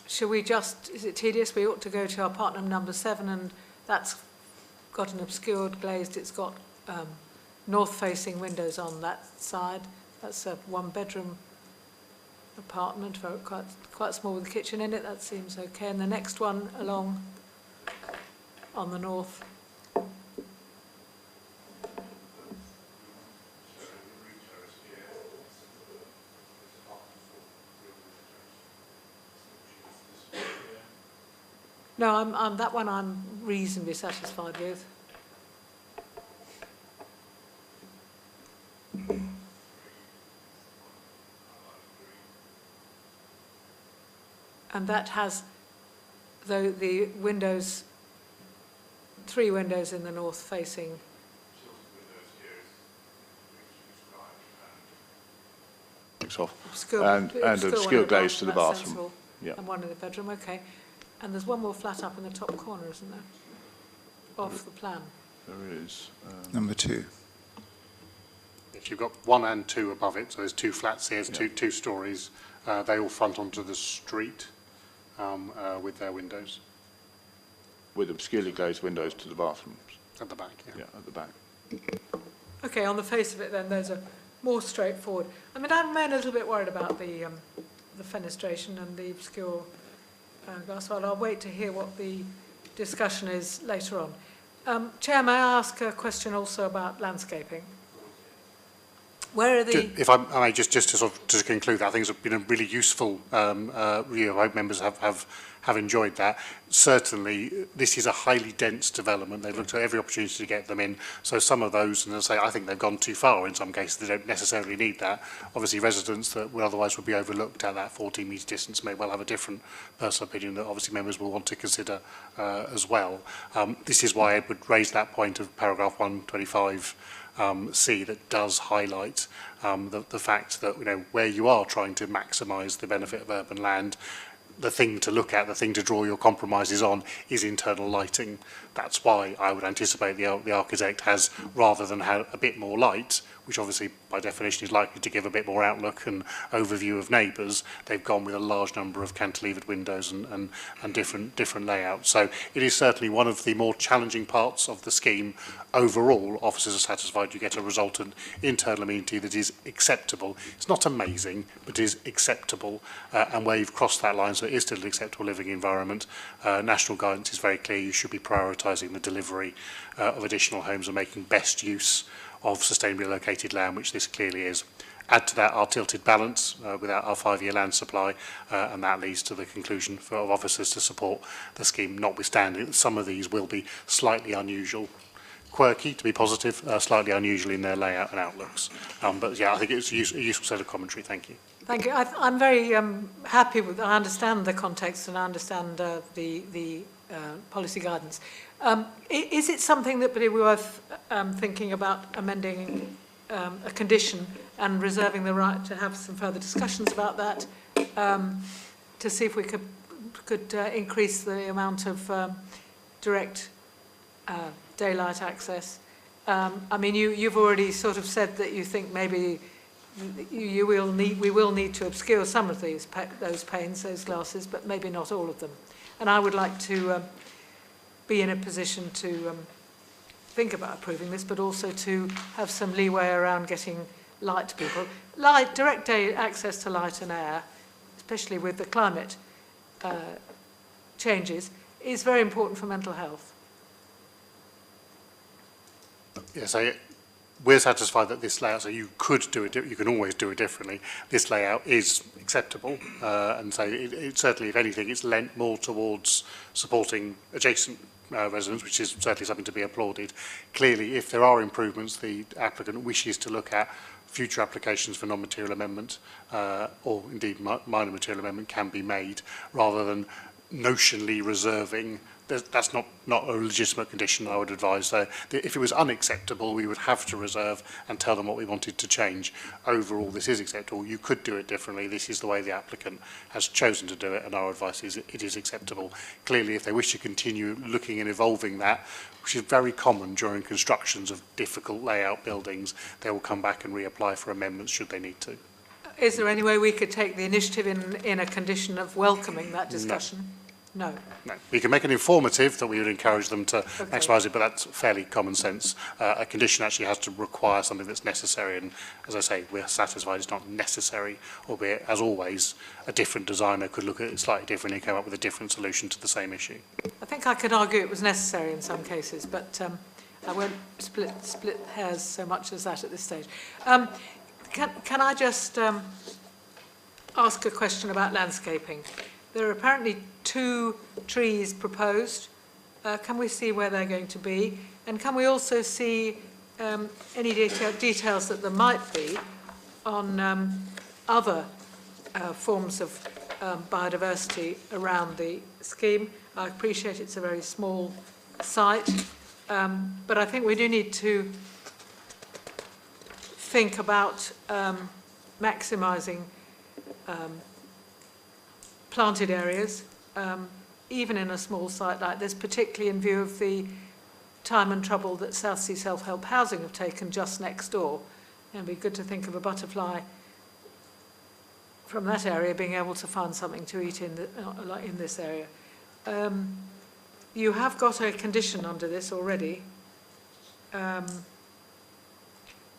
Shall we just, is it tedious? We ought to go to our partner number 7, and that's got an obscured glazed, it's got north-facing windows on that side. That's a one-bedroom apartment, very quite small with a kitchen in it. That seems okay. And the next one along on the north. No, that one I'm reasonably satisfied with. And that has the windows, 3 windows in the north facing. Off. Obscure, And obscure glaze to the bathroom. Sensible. Yeah. And one in the bedroom, okay. And there's one more flat up in the top corner, isn't there? Off the plan. There is. Number 2. If you've got 1 and 2 above it, so there's 2 flats here, Yeah. two stories, they all front onto the street with their windows With obscurely glazed windows to the bathrooms. at the back. Yeah, at the back. Okay, on the face of it then, those are more straightforward. I mean, I'm a little bit worried about the fenestration and the obscure glass. Well, I'll wait to hear what the discussion is later on. Chair, may I ask a question also about landscaping? Where are the... If I may, just to sort of to conclude that, I think it's been a really useful review. I hope members have enjoyed that. Certainly, this is a highly dense development. They've looked at every opportunity to get them in. So some of those, and I say, I think they've gone too far in some cases. They don't necessarily need that. Obviously, residents that would otherwise would be overlooked at that 14-metre distance may well have a different personal opinion that obviously members will want to consider as well. This is why I would raise that point of paragraph 125 C that does highlight the fact that, you know, where you are trying to maximise the benefit of urban land, the thing to look at, the thing to draw your compromises on is internal lighting. That's why I would anticipate the architect has, rather than have a bit more light, which obviously by definition is likely to give a bit more outlook and overview of neighbours, they've gone with a large number of cantilevered windows and different layouts. So it is certainly one of the more challenging parts of the scheme. Overall, officers are satisfied you get a resultant internal amenity that is acceptable. It's not amazing, but is acceptable, and where you've crossed that line, so it is still an acceptable living environment. National guidance is very clear. You should be prioritising the delivery of additional homes and making best use of sustainably located land, which this clearly is. Add to that our tilted balance without our 5-year land supply, and that leads to the conclusion for officers to support the scheme, notwithstanding that some of these will be slightly unusual. Quirky, to be positive, slightly unusual in their layout and outlooks. But yeah, I think it's a useful set of commentary. Thank you. Thank you. I'm very happy with, I understand the context and I understand the policy guidance. Is it something that would be worth thinking about amending a condition and reserving the right to have some further discussions about that to see if we could increase the amount of direct daylight access? I mean, you've already sort of said that you think maybe we will need to obscure some of those panes, those glasses, but maybe not all of them. And I would like to be in a position to think about approving this, but also to have some leeway around getting light to people. Direct access to light and air, especially with the climate changes, is very important for mental health. Yes, we're satisfied that this layout, so you could do it, you can always do it differently. This layout is acceptable, and so it certainly, if anything, it's lent more towards supporting adjacent residents, which is certainly something to be applauded. Clearly, if there are improvements the applicant wishes to look at, future applications for non-material amendment or indeed minor material amendment can be made, rather than notionally reserving. That's not a legitimate condition, I would advise. If it was unacceptable, we would have to reserve and tell them what we wanted to change. Overall, this is acceptable. You could do it differently. This is the way the applicant has chosen to do it, and our advice is it is acceptable. Clearly, if they wish to continue looking and evolving that, which is very common during constructions of difficult layout buildings, they will come back and reapply for amendments should they need to. Is there any way we could take the initiative in a condition of welcoming that discussion? No. No, we can make it informative that we would encourage them to maximise it, but that's fairly common sense. A condition actually has to require something that's necessary, and as I say, we're satisfied it's not necessary, albeit, as always, a different designer could look at it slightly differently and come up with a different solution to the same issue. I think I could argue it was necessary in some cases, but I won't split hairs so much as that at this stage. Can I just ask a question about landscaping? There are apparently 2 trees proposed. Can we see where they're going to be? And can we also see any details that there might be on other forms of biodiversity around the scheme? I appreciate it's a very small site, but I think we do need to think about maximising planted areas, even in a small site like this, particularly in view of the time and trouble that South Sea Self-Help Housing have taken just next door. And it'd be good to think of a butterfly from that area being able to find something to eat in this area. You have got a condition under this already, and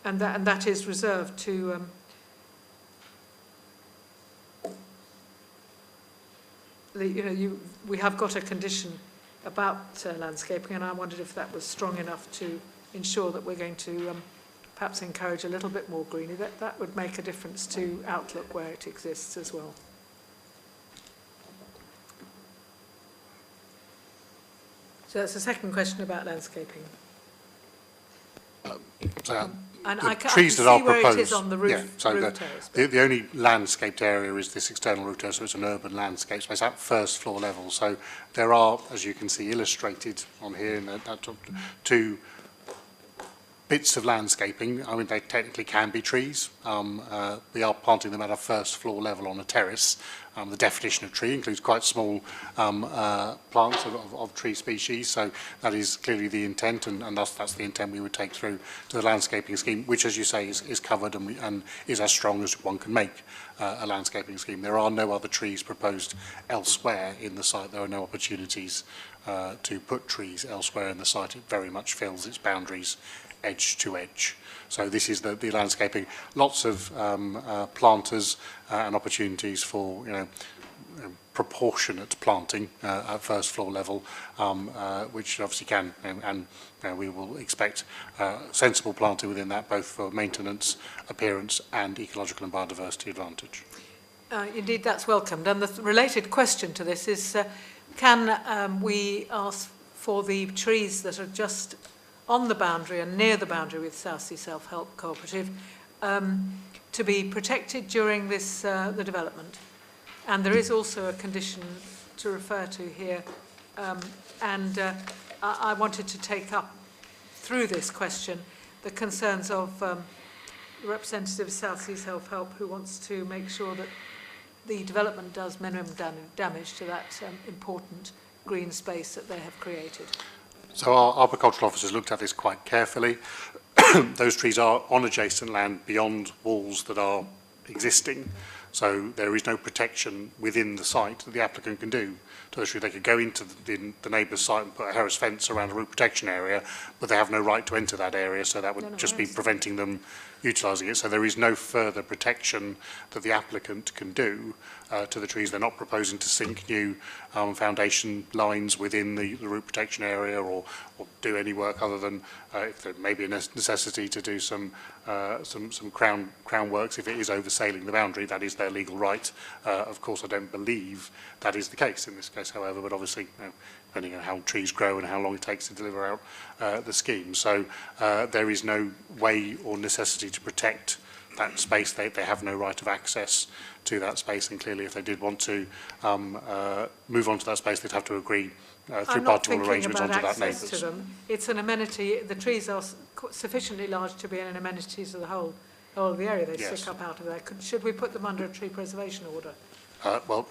that is reserved to we have got a condition about landscaping, and I wondered if that was strong enough to ensure that we're going to perhaps encourage a little bit more greenery. That would make a difference to outlook where it exists as well. So that's the second question about landscaping. And I can trees see that are where proposed, it is on the roof, yeah, so roof terrace. the only landscaped area is this external roof terrace, so it's an urban landscape space at first floor level. So there are, as you can see illustrated on here, in that 2 bits of landscaping. I mean, they technically can be trees. We are planting them at a first floor level on a terrace. The definition of tree includes quite small plants of tree species, so that is clearly the intent, and thus that's the intent we would take through to the landscaping scheme, which, as you say, is covered and is as strong as one can make a landscaping scheme. There are no other trees proposed elsewhere in the site. There are no opportunities to put trees elsewhere in the site. It very much fills its boundaries edge to edge. So this is the landscaping. Lots of planters and opportunities for proportionate planting at first floor level, which obviously can and we will expect sensible planting within that, both for maintenance, appearance and ecological and biodiversity advantage. Indeed, that's welcomed. And the related question to this is, can we ask for the trees that are just on the boundary and near the boundary with South Sea Self-Help Cooperative to be protected during this the development? And there is also a condition to refer to here, I wanted to take up through this question the concerns of the representative of South Sea Self-Help, who wants to make sure that the development does minimum damage to that important green space that they have created. So our arboricultural officers looked at this quite carefully. Those trees are on adjacent land beyond walls that are existing, so there is no protection within the site that the applicant can do to those trees. They could go into the neighbour's site and put a Harris fence around a root protection area, but they have no right to enter that area, so that would just be preventing them utilising it. So there is no further protection that the applicant can do to the trees. They're not proposing to sink new foundation lines within the root protection area or do any work other than if there may be a necessity to do some crown works if it is oversailing the boundary. That is their legal right. Of course, I don't believe that is the case in this case, however, but obviously, depending on how trees grow and how long it takes to deliver out the scheme. So there is no way or necessity to protect that space. They have no right of access to that space, and clearly if they did want to move on to that space, they'd have to agree through party arrangements onto that neighbours. To them. It's an amenity. The trees are sufficiently large to be an amenity to the whole of the area. They stick up out of there. Should we put them under a tree preservation order? Well,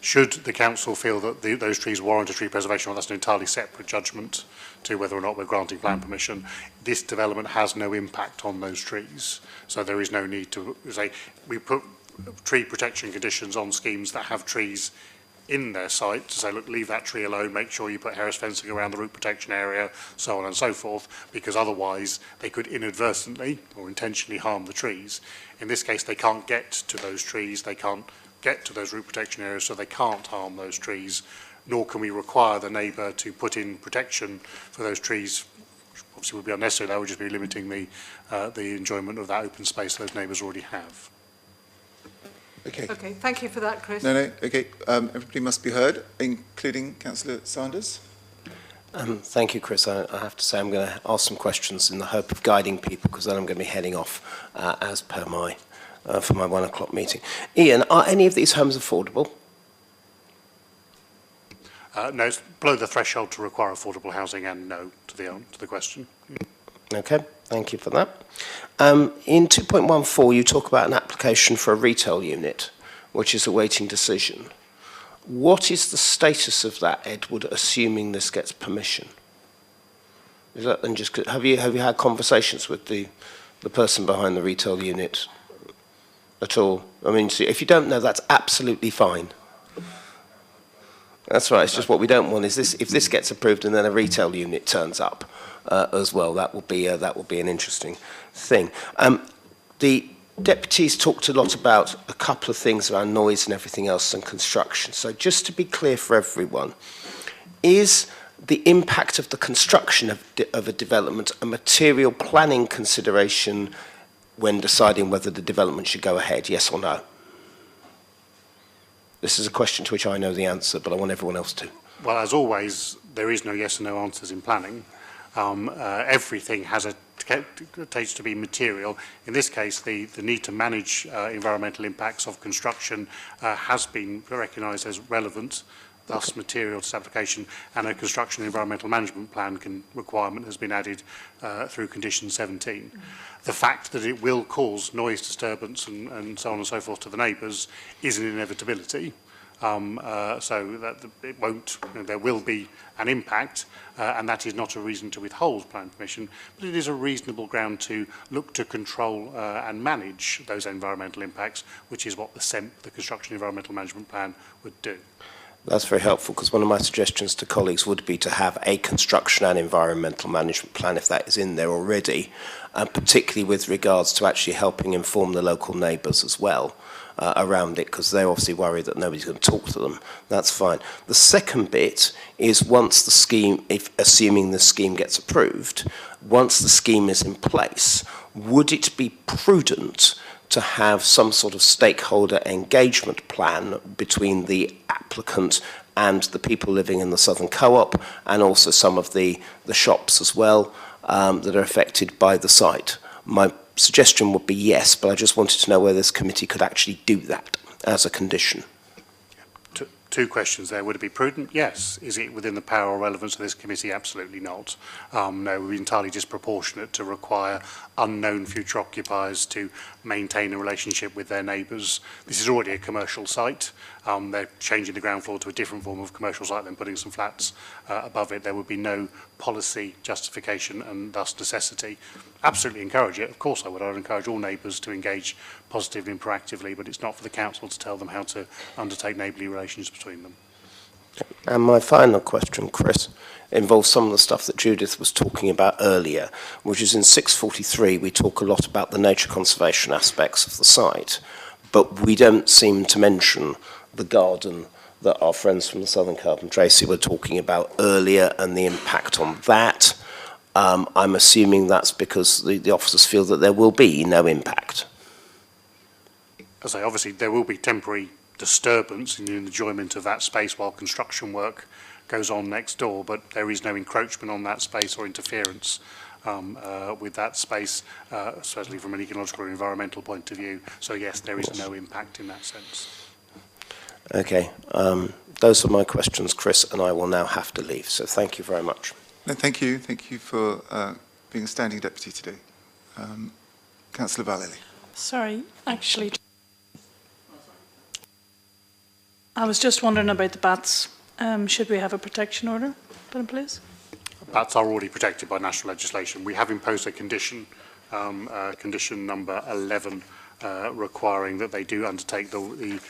Should the council feel that those trees warrant a tree preservation, well, that's an entirely separate judgment to whether or not we're granting plan permission. This development has no impact on those trees, so there is no need to say we put tree protection conditions on schemes that have trees in their site to say, look, leave that tree alone, make sure you put Harris fencing around the root protection area, so on and so forth, because otherwise they could inadvertently or intentionally harm the trees. In this case, they can't get to those trees, they can't get to those root protection areas, so they can't harm those trees, nor can we require the neighbour to put in protection for those trees. Obviously would be unnecessary, that would just be limiting the enjoyment of that open space those neighbours already have. Okay. Okay, thank you for that, Chris. No, okay. Everybody must be heard, including Councillor Sanders. Thank you, Chris. I have to say I'm going to ask some questions in the hope of guiding people, because then I'm going to be heading off as per my for my 1 o'clock meeting. Ian, are any of these homes affordable? No, it's below the threshold to require affordable housing, and no to the question. Okay, thank you for that. In 2.14, you talk about an application for a retail unit, which is awaiting decision. What is the status of that, Edward, assuming this gets permission? Is that then just have you had conversations with the person behind the retail unit at all? I mean, see, if you don't know, that's absolutely fine. That's right. It's just what we don't want is this. If this gets approved and then a retail unit turns up as well, that will be an interesting thing. The deputies talked a lot about a couple of things around noise and everything else and construction. So just to be clear for everyone, is the impact of the construction of a development a material planning consideration when deciding whether the development should go ahead, yes or no? This is a question to which I know the answer, but I want everyone else to. Well, as always, there is no yes or no answers in planning. Everything has takes to be material. In this case, the need to manage environmental impacts of construction has been recognised as relevant, thus material to this application, and a construction environmental management plan requirement has been added through condition 17. The fact that it will cause noise disturbance and so on and so forth to the neighbours is an inevitability. So that it won't, there will be an impact, and that is not a reason to withhold planning permission, but it is a reasonable ground to look to control and manage those environmental impacts, which is what the CEMP, the Construction Environmental Management Plan, would do. That's very helpful, because one of my suggestions to colleagues would be to have a construction and environmental management plan, if that is in there already, particularly with regards to actually helping inform the local neighbours as well around it, because they're obviously worried that nobody's going to talk to them. That's fine. The second bit is once the scheme, assuming the scheme gets approved, once the scheme is in place, would it be prudent to have some sort of stakeholder engagement plan between the applicant and the people living in the Southern Co-op, and also some of the shops as well that are affected by the site? My suggestion would be yes, but I just wanted to know whether this committee could actually do that as a condition. Two questions there. Would it be prudent? Yes. Is it within the power or relevance of this committee? Absolutely not. No, it would be entirely disproportionate to require unknown future occupiers to maintain a relationship with their neighbours. This is already a commercial site. They're changing the ground floor to a different form of commercial site, then putting some flats above it. There would be no policy justification and thus necessity. Absolutely encourage it. Of course I would. I would encourage all neighbours to engage positively and proactively, but it's not for the council to tell them how to undertake neighbourly relations between them. And my final question, Chris, involves some of the stuff that Judith was talking about earlier, which is in 643 we talk a lot about the nature conservation aspects of the site, but we don't seem to mention the garden that our friends from the Southern Co-op and Tracy were talking about earlier and the impact on that. I'm assuming that's because the officers feel that there will be no impact. As I say, obviously there will be temporary disturbance in the enjoyment of that space while construction work goes on next door, but there is no encroachment on that space or interference with that space, especially from an ecological or environmental point of view. So yes, there is no impact in that sense. Okay, those are my questions, Chris, and I will now have to leave. So thank you very much. No, thank you. Thank you for being a standing deputy today. Councillor Vallely. Sorry, actually. I was just wondering about the bats. Should we have a protection order put in place? Bats are already protected by national legislation. We have imposed a condition, condition number 11, requiring that they do undertake the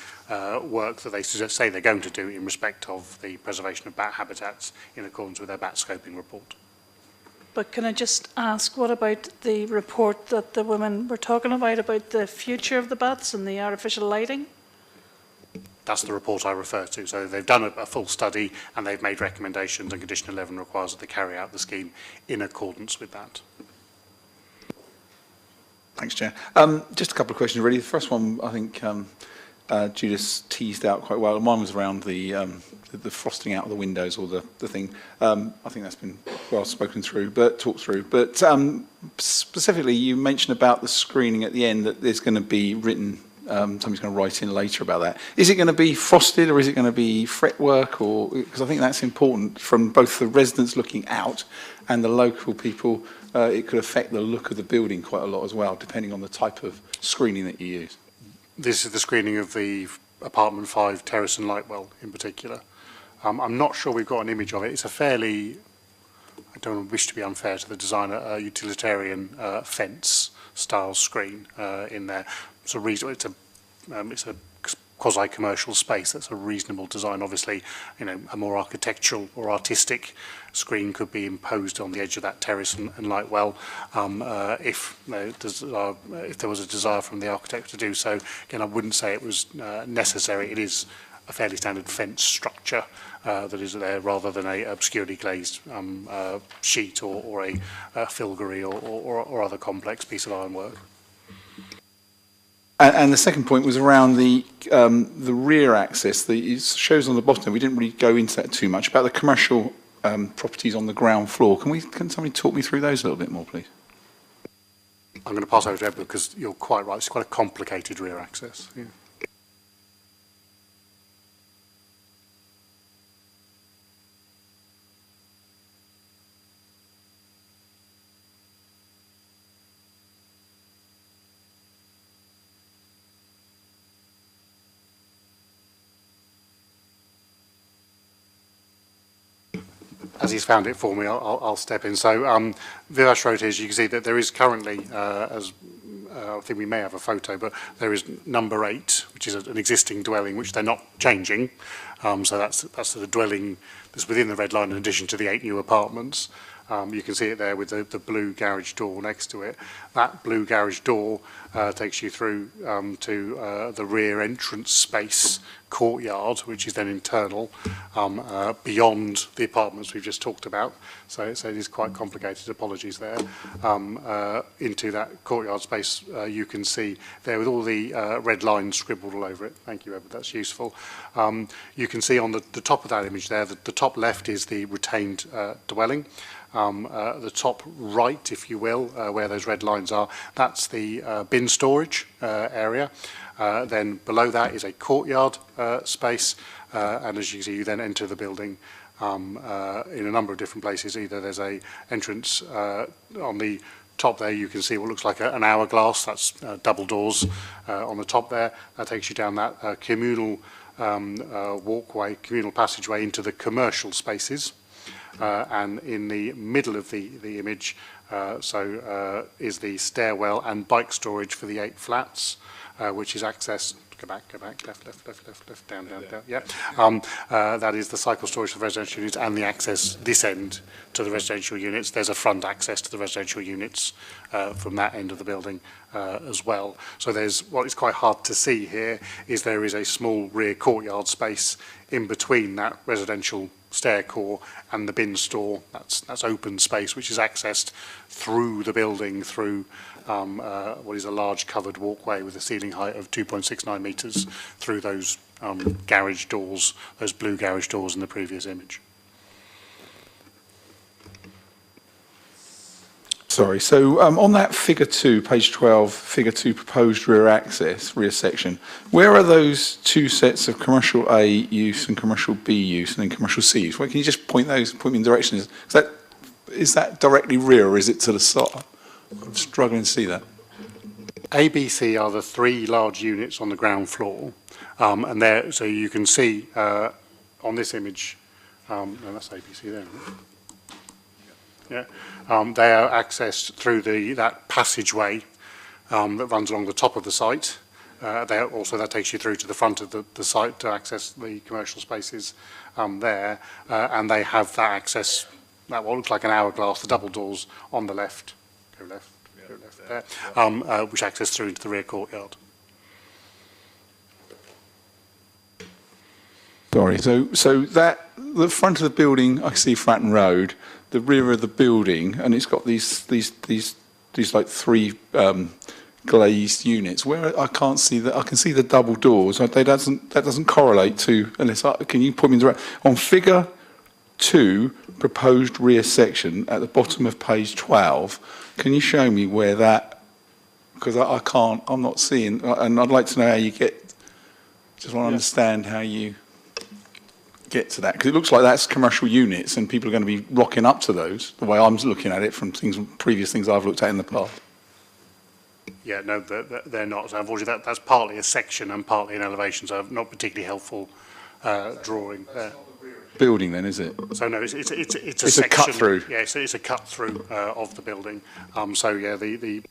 work that they say they're going to do in respect of the preservation of bat habitats in accordance with their bat scoping report. But can I just ask, what about the report that the women were talking about the future of the bats and the artificial lighting? That's the report I refer to. So they've done a full study and they've made recommendations, and Condition 11 requires that they carry out the scheme in accordance with that. Thanks, Chair. Just a couple of questions, really. The first one, I think Judith teased out quite well. Mine was around the frosting out of the windows, or the thing. I think that's been well spoken through, talked through. But specifically, you mentioned about the screening at the end, that there's going to be written. Somebody's going to write in later about that. Is it going to be frosted, or is it going to be fretwork? Or because I think that's important from both the residents looking out and the local people. It could affect the look of the building quite a lot as well, depending on the type of screening that you use. This is the screening of the apartment 5 terrace and Lightwell in particular. I'm not sure we've got an image of it. It's a fairly, I don't wish to be unfair to the designer, utilitarian fence style screen in there. It's a quasi-commercial space. That's a reasonable design. Obviously, a more architectural or artistic screen could be imposed on the edge of that terrace and Lightwell if there was a desire from the architect to do so. Again, I wouldn't say it was necessary. It is a fairly standard fence structure that is there, rather than a obscurely glazed sheet or a filgery or other complex piece of ironwork. And the second point was around the rear access. It shows on the bottom. We didn't really go into that too much about the commercial properties on the ground floor. Can somebody talk me through those a little bit more, please? I'm going to pass over to Edward, because you're quite right. It's quite a complicated rear access. Yeah. As he's found it for me, I'll step in. So Vivash Road here, as you can see that there is currently, I think we may have a photo, but there is number 8, which is an existing dwelling, which they're not changing. So that's the dwelling that's within the red line, in addition to the 8 new apartments. You can see it there with the blue garage door next to it. That blue garage door takes you through to the rear entrance space courtyard, which is then internal, beyond the apartments we've just talked about. So it is quite complicated. Apologies there. Into that courtyard space, you can see there with all the red lines scribbled all over it. Thank you, Edward. That's useful. You can see on the top of that image there, the top left is the retained dwelling. The top right, if you will, where those red lines are, that's the bin storage area. Then below that is a courtyard space, and as you see, you then enter the building in a number of different places. Either there's a entrance on the top there, you can see what looks like an hourglass. That's double doors on the top there. That takes you down that communal walkway, communal passageway into the commercial spaces. And in the middle of the image, is the stairwell and bike storage for the 8 flats, which is accessed. Go back, left, down, yeah. That is the cycle storage for the residential units and the access this end to the residential units. There's a front access to the residential units from that end of the building as well. So there's, what is quite hard to see here is there is a small rear courtyard space in between that residential stair core and the bin store. That's open space which is accessed through the building through what is a large covered walkway with a ceiling height of 2.69 metres through those garage doors, those blue garage doors in the previous image. Sorry, so on that figure 2, page 12, figure 2 proposed rear access, rear section, where are those 2 sets of commercial A use and commercial B use and then commercial C use? Well, can you just point me in directions? Is that directly rear, or is it to the side? I'm struggling to see that. A, B, C are the 3 large units on the ground floor. And there, so you can see on this image, no, that's APC there, isn't it? Yeah, they are accessed through that passageway that runs along the top of the site. That takes you through to the front of the site to access the commercial spaces there, and they have that access, that what looks like an hourglass, the double doors on the left, go left there, which access through into the rear courtyard. Sorry, so that, the front of the building, I see Fratton Road, the rear of the building, and it's got these like three glazed units. Where I can't see that, I can see the double doors. That doesn't correlate to, can you put me in the right, on figure 2, proposed rear section at the bottom of page 12, can you show me where that, because I can't, I'm not seeing, and I'd like to know how you get, just want to understand how you get to that, because it looks like that's commercial units and people are going to be rocking up to those, the way I'm looking at it from previous things I've looked at in the past. Yeah, no, they're not. So unfortunately, that's partly a section and partly an elevation, so not particularly helpful drawing there. Building then, is it? So no, it's a It's section. a cut through. Yeah, it's a cut through of the building. So yeah, the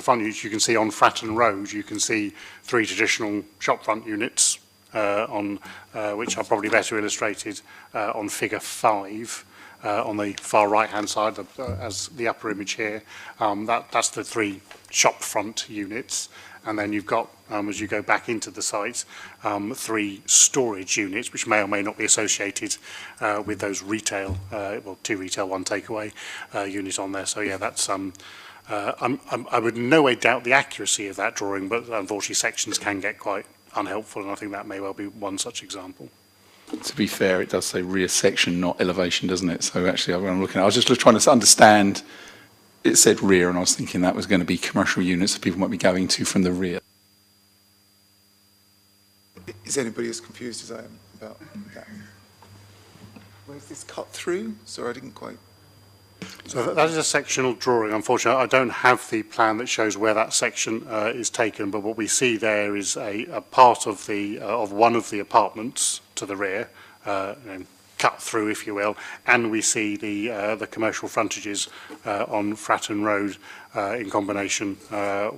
front units you can see on Fratton Road, you can see 3 traditional shop front units which are probably better illustrated on figure 5 on the far right hand side as the upper image here. That's the 3 shop front units, and then you've got as you go back into the site 3 storage units which may or may not be associated with those retail 2 retail 1 takeaway units on there. So yeah, that's I would in no way doubt the accuracy of that drawing, but unfortunately sections can get quite unhelpful, and I think that may well be one such example. To be fair, it does say rear section, not elevation, doesn't it? So actually, when I'm looking at it, I was just trying to understand, it said rear, and I was thinking that was going to be commercial units that people might be going to from the rear. Is anybody as confused as I am about that? Where's this cut through? Sorry, I didn't quite... So that is a sectional drawing. Unfortunately, I don't have the plan that shows where that section is taken, but what we see there is a part of one of the apartments to the rear, cut through, if you will, and we see the commercial frontages on Fratton Road in combination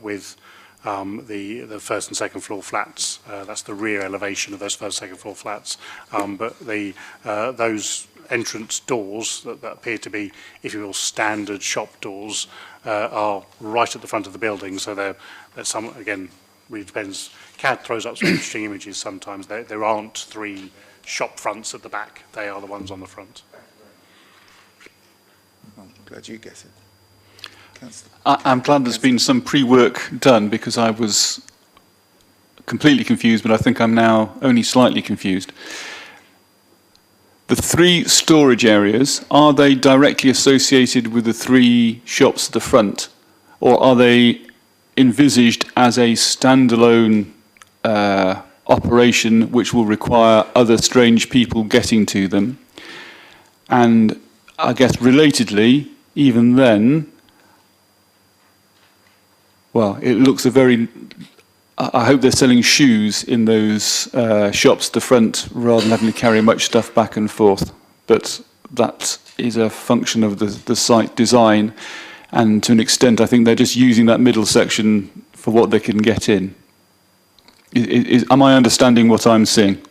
with the first and second floor flats. That's the rear elevation of those first and second floor flats. But those entrance doors that appear to be, if you will, standard shop doors are right at the front of the building. So there's some, again, really depends. CAD throws up some interesting images sometimes. There aren't 3 shop fronts at the back. They are the ones on the front. I'm glad you get it. Councillor. I'm glad there's been some pre-work done, because I was completely confused, but I think I'm now only slightly confused. The 3 storage areas, are they directly associated with the 3 shops at the front, or are they envisaged as a standalone operation which will require other strange people getting to them? And I guess relatedly, even then, well, it looks a very... I hope they're selling shoes in those shops at the front rather than having to carry much stuff back and forth. But that is a function of the site design, and to an extent I think they're just using that middle section for what they can get in. Am I understanding what I'm seeing?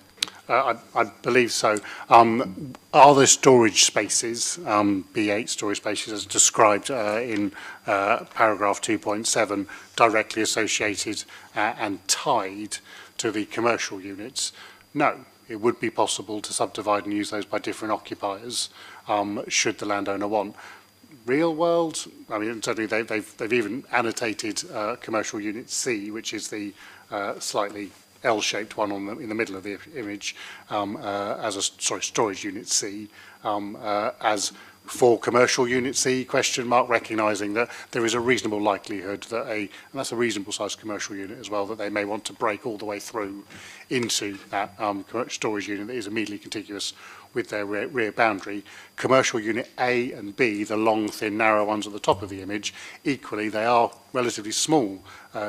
I believe so. Are there storage spaces, B8 storage spaces as described in paragraph 2.7, directly associated and tied to the commercial units? No. It would be possible to subdivide and use those by different occupiers, should the landowner want. Real world, I mean, certainly they've even annotated commercial unit C, which is the slightly L-shaped one in the middle of the image, storage unit C, as for commercial unit C, recognising that there is a reasonable likelihood that and that's a reasonable sized commercial unit as well, that they may want to break all the way through into that storage unit that is immediately contiguous with their rear boundary. Commercial unit A and B, the long, thin, narrow ones at the top of the image, equally they are relatively small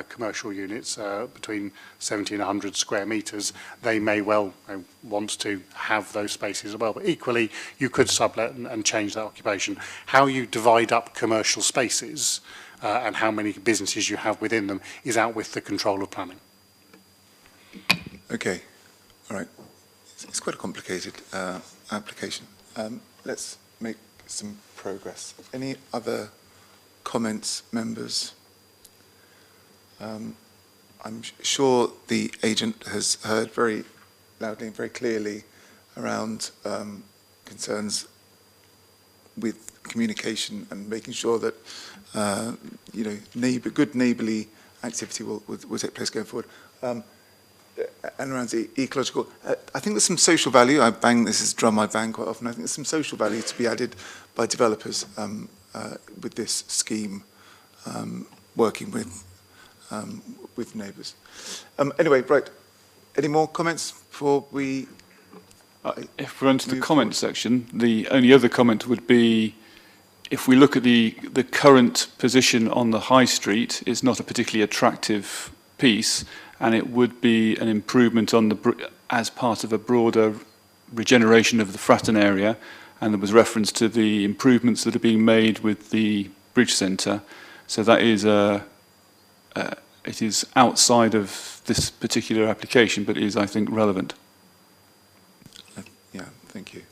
commercial units between 70 and 100 square metres, they may well want to have those spaces as well. But equally, you could sublet and change that occupation. How you divide up commercial spaces and how many businesses you have within them is out with the control of planning. Okay, all right. It's quite a complicated application. Let's make some progress. Any other comments, members? I'm sure the agent has heard very loudly and very clearly around concerns with communication and making sure that good neighbourly activity will take place going forward. And around the ecological, I think there's some social value. This is a drum I bang quite often. I think there's some social value to be added by developers with this scheme, working with neighbours. Anyway, right. Any more comments before we? If we're onto the comment section, the only other comment would be, if we look at the current position on the high street, it's not a particularly attractive piece, and it would be an improvement as part of a broader regeneration of the Fratton area, and there was reference to the improvements that are being made with the bridge centre. So that is it is outside of this particular application, but is, I think, relevant. Yeah, thank you.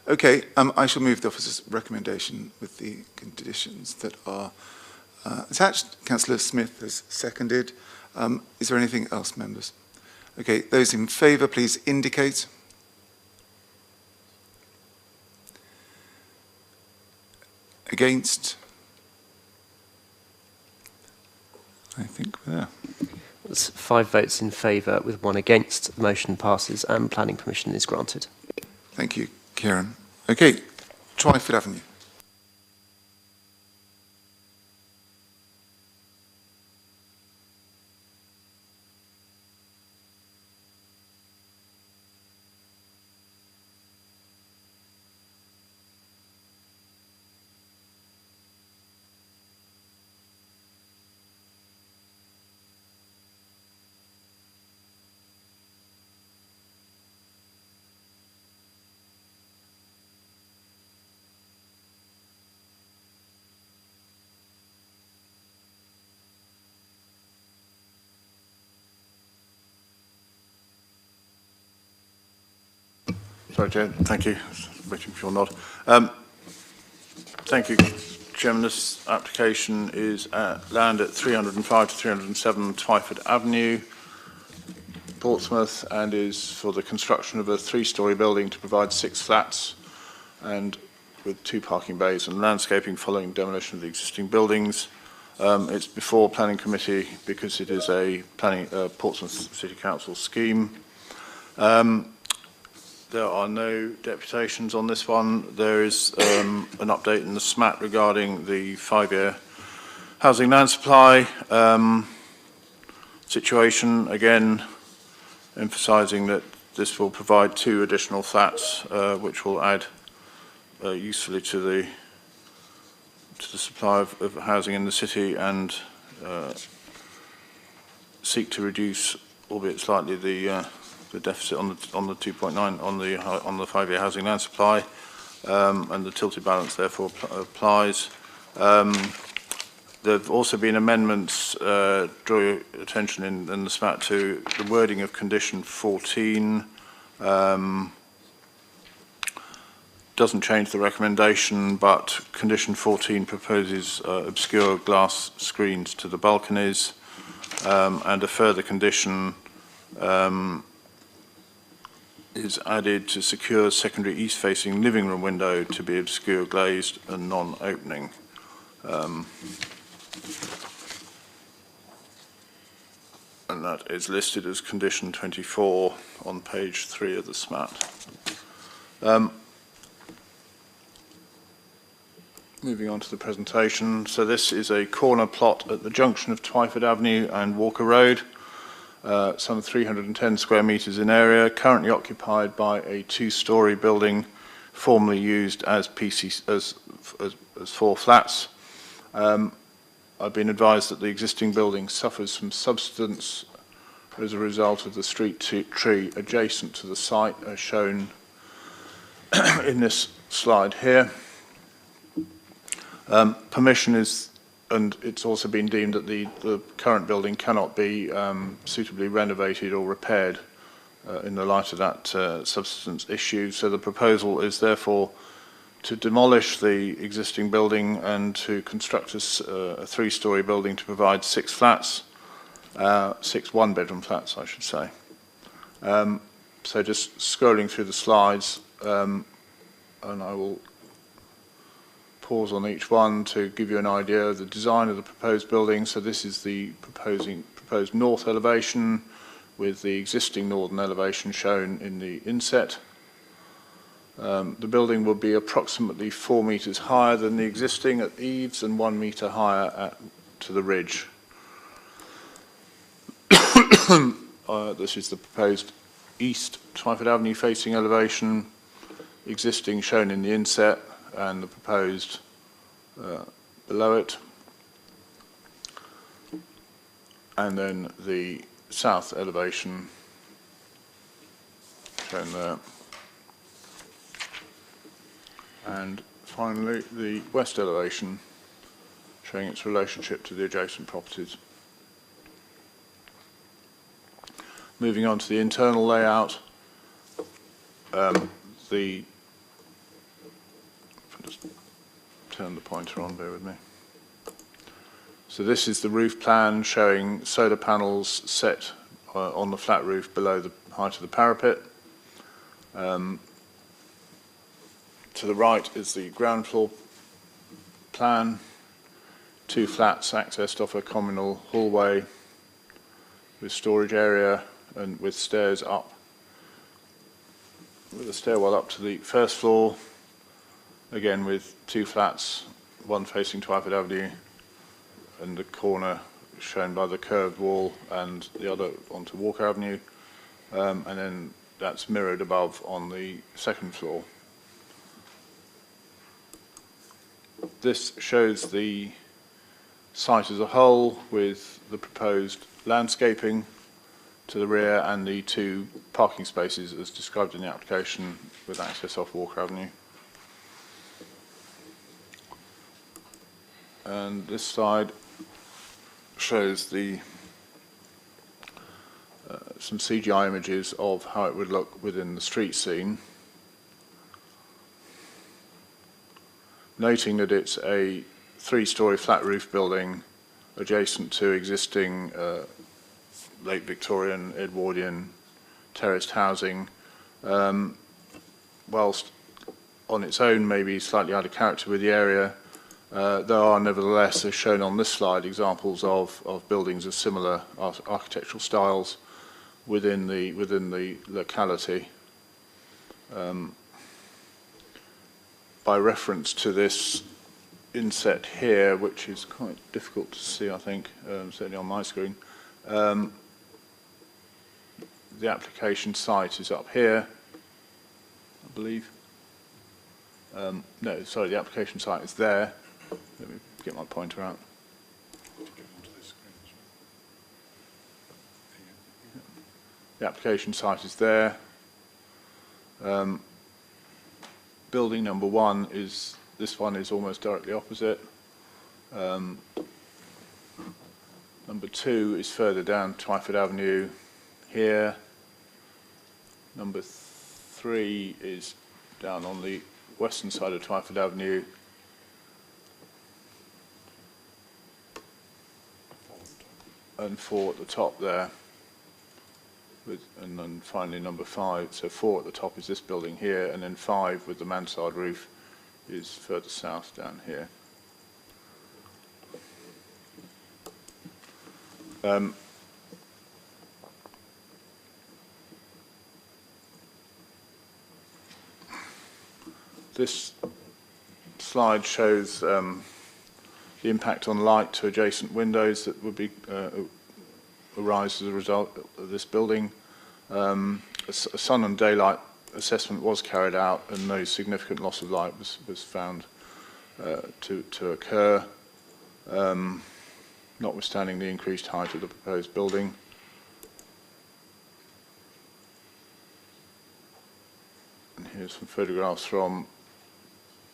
Okay, I shall move the officer's recommendation with the conditions that are attached. Councillor Smith has seconded. Is there anything else, members? Okay, those in favour, please indicate. Against? I think we're there. There's 5 votes in favour with 1 against. The motion passes and planning permission is granted. Thank you, Kieran. Okay, Twyford Avenue. Sorry, Chair. Thank you. Waiting for your nod. Thank you, Chairman. This application is land at 305 to 307 Twyford Avenue, Portsmouth, and is for the construction of a 3-storey building to provide 6 flats and with 2 parking bays and landscaping following demolition of the existing buildings. It's before Planning Committee because it is a Portsmouth City Council scheme. There are no deputations on this one. There is an update in the SMAT regarding the 5-year housing land supply situation. Again, emphasising that this will provide 2 additional flats, which will add usefully to the supply of housing in the city and seek to reduce, albeit slightly, the deficit on the 2.9 on the 5-year housing land supply, and the tilted balance therefore applies. There have also been amendments, draw your attention in the SMAT to the wording of condition 14. Doesn't change the recommendation, but condition 14 proposes obscure glass screens to the balconies, and a further condition is added to secure secondary east-facing living room window to be obscure glazed and non-opening. And that is listed as condition 24 on page 3 of the SMAT. Moving on to the presentation. So this is a corner plot at the junction of Twyford Avenue and Walker Road. Some 310 square metres in area, currently occupied by a 2-storey building formerly used as 4 flats. I've been advised that the existing building suffers from subsidence as a result of the street tree adjacent to the site, as shown in this slide here. Permission is, and it's also been deemed that the current building cannot be suitably renovated or repaired in the light of that subsidence issue. So the proposal is therefore to demolish the existing building and to construct a three-storey building to provide 6 flats, 6 one-bedroom flats, I should say. So just scrolling through the slides, and I will pause on each one to give you an idea of the design of the proposed building. So this is the proposed north elevation with the existing northern elevation shown in the inset. The building will be approximately 4 metres higher than the existing at eaves and 1 metre higher to the ridge. This is the proposed east Twyford Avenue facing elevation, existing shown in the inset, and the proposed below it. And then the south elevation shown there. And finally, the west elevation, showing its relationship to the adjacent properties. Moving on to the internal layout, if I just turn the pointer on, bear with me. So this is the roof plan showing solar panels set on the flat roof below the height of the parapet. To the right is the ground floor plan, 2 flats accessed off a communal hallway with storage area and with stairs up, with a stairwell up to the first floor, again with 2 flats, one facing Twyford Avenue and the corner shown by the curved wall and the other onto Walker Avenue, and then that's mirrored above on the second floor. This shows the site as a whole with the proposed landscaping to the rear and the 2 parking spaces as described in the application with access off Walker Avenue. And this slide shows the some CGI images of how it would look within the street scene. Noting that it's a 3-storey flat roof building adjacent to existing late Victorian, Edwardian terraced housing, whilst on its own maybe slightly out of character with the area, there are nevertheless, as shown on this slide, examples of buildings of similar architectural styles within the locality. By reference to this inset here, which is quite difficult to see, I think, certainly on my screen, the application site is up here, I believe. No, sorry, the application site is there. Let me get my pointer out. The application site is there. Building number 1 is, this one is almost directly opposite. Number 2 is further down Twyford Avenue here. Number 3 is down on the western side of Twyford Avenue. And 4 at the top there. And then finally number 5, so 4 at the top is this building here, and then 5 with the mansard roof is further south down here. This slide shows the impact on light to adjacent windows that would be arise as a result of this building. A sun and daylight assessment was carried out and no significant loss of light was found to occur. notwithstanding the increased height of the proposed building. And here's some photographs from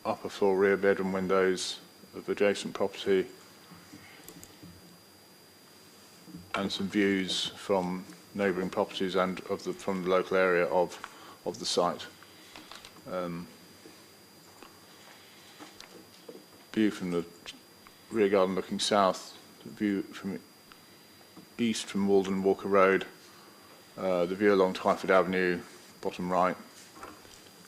upper floor rear bedroom windows of adjacent property, and some views from neighbouring properties and from the local area of the site. View from the rear garden looking south, the view from east from Walden Walker Road, the view along Twyford Avenue, bottom right,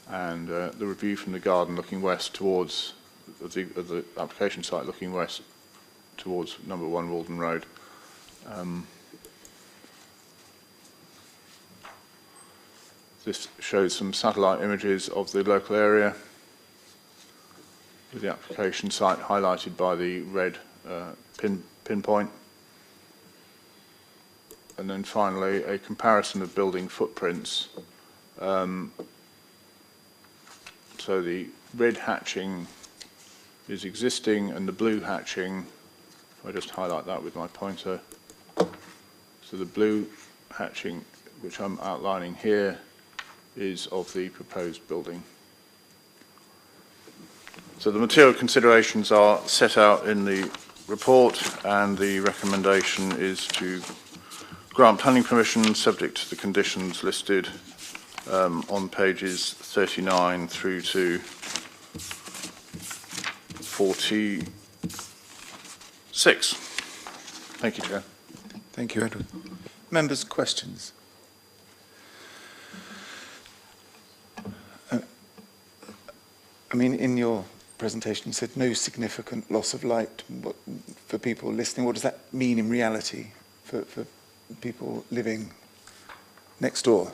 and the review from the garden looking west towards the application site, looking west towards number 1 Walden Road. This shows some satellite images of the local area, with the application site highlighted by the red pinpoint. And then finally, a comparison of building footprints. So the red hatching is existing, and the blue hatching, if I just highlight that with my pointer. So the blue hatching, which I'm outlining here, is of the proposed building. So the material considerations are set out in the report, and the recommendation is to grant planning permission subject to the conditions listed on pages 39 through to 46. Thank you, Chair. Thank you, Edward. Members, questions? I mean, in your presentation, you said no significant loss of light for people listening. What does that mean in reality for people living next door?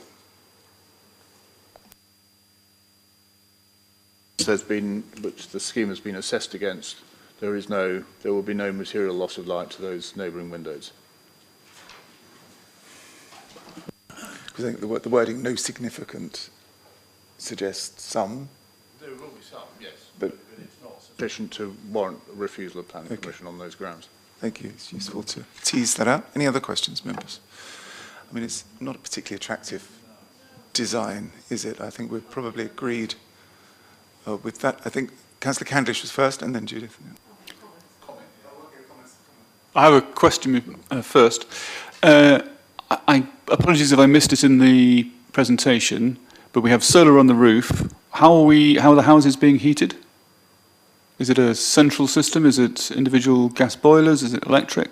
There's been, which the scheme has been assessed against, there will be no material loss of light to those neighbouring windows. Because I think the wording "no significant" suggests some. There will be some, yes, but it's not sufficient to warrant a refusal of planning permission on those grounds. Thank you. It's useful to tease that out. Any other questions, members? I mean, it's not a particularly attractive design, is it? I think we've probably agreed with that. I think Councillor Candish was first, and then Judith. I have a question first. Apologies if I missed it in the presentation, but we have solar on the roof. How are the houses being heated? Is it a central system? Is it individual gas boilers? Is it electric?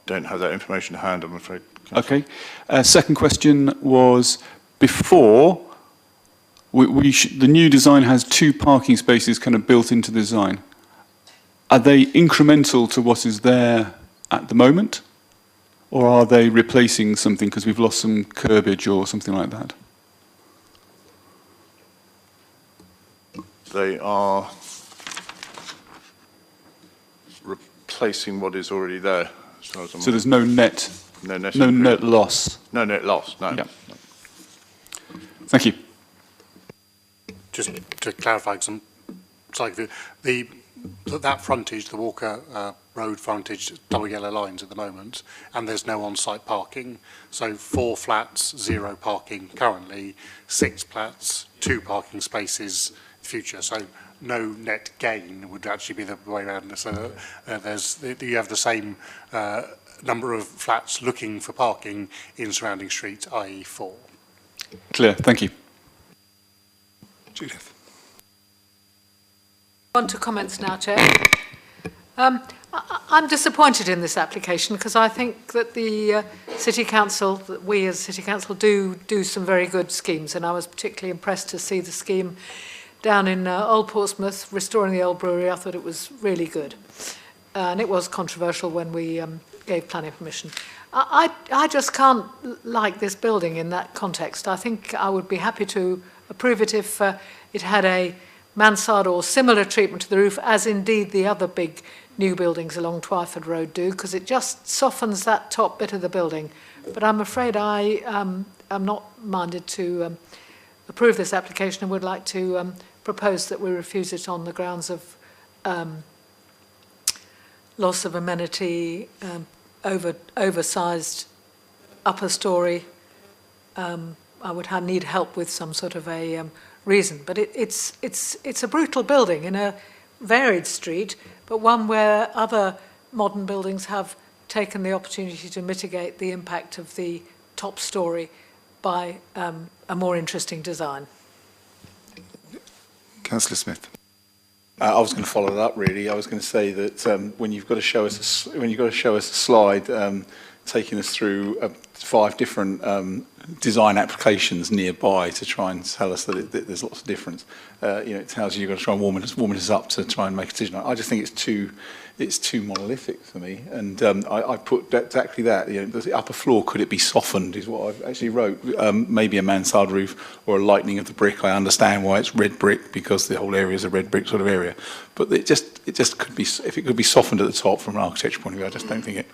Don't have that information to hand, I'm afraid. Okay. Second question was, before, the new design has 2 parking spaces kind of built into the design. Are they incremental to what is there at the moment? Or are they replacing something because we've lost some curbage or something like that? They are replacing what is already there. As far as I'm So there's no net loss? No net loss, no. Yeah. Thank you. Just to clarify, that frontage, the Walker Road frontage, double yellow lines at the moment, and there's no on-site parking. So 4 flats, 0 parking currently, 6 flats, 2 parking spaces future. So no net gain would actually be the way around. So you have the same number of flats looking for parking in surrounding streets, i.e. 4. Clear. Thank you. Judith. On to comments now, Chair. I'm disappointed in this application because I think that the City Council, that we as City Council do some very good schemes, and I was particularly impressed to see the scheme down in Old Portsmouth, restoring the old brewery. I thought it was really good. And it was controversial when we gave planning permission. I just can't like this building in that context. I think I would be happy to approve it if it had a mansard or similar treatment to the roof, as indeed the other big new buildings along Twyford Road do, because it just softens that top bit of the building. But I'm afraid I am not minded to approve this application and would like to propose that we refuse it on the grounds of loss of amenity, oversized upper story. I would need help with some sort of a reason. But it's a brutal building in a varied street, but one where other modern buildings have taken the opportunity to mitigate the impact of the top story by a more interesting design. Councillor Smith. I was going to follow that. Really, I was going to say that when you've got to show us a slide taking us through 5 different design applications nearby to try and tell us that there's lots of difference. It tells you you've got to try and warm it up to try and make a decision. I just think it's too monolithic for me, and I put exactly that. The upper floor, could it be softened? Is what I actually wrote. Maybe a mansard roof or a lightening of the brick. I understand why it's red brick, because the whole area is a red brick sort of area. But it just could be, if it could be softened at the top from an architectural point of view. I just don't think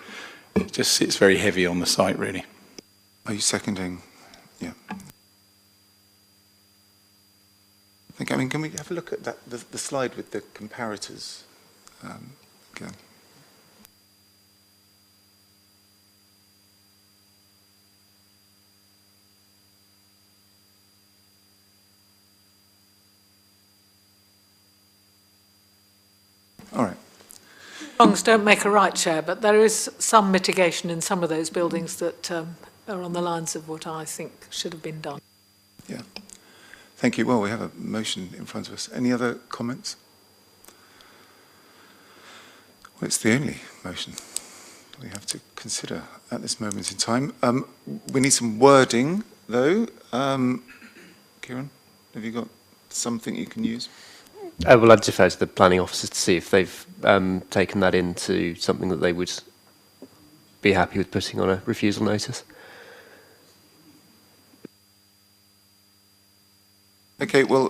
it just sits very heavy on the site, really. Are you seconding? Yeah. Can we have a look at that, the slide with the comparators again? All right. Wrongs don't make a right, Chair, but there is some mitigation in some of those buildings that are on the lines of what I think should have been done. Yeah. Thank you. Well, we have a motion in front of us. Any other comments? Well, it's the only motion we have to consider at this moment in time. We need some wording, though. Kieran, have you got something you can use? Well, I'd defer to the planning officers to see if they've taken that into something that they would be happy with putting on a refusal notice. Okay, well,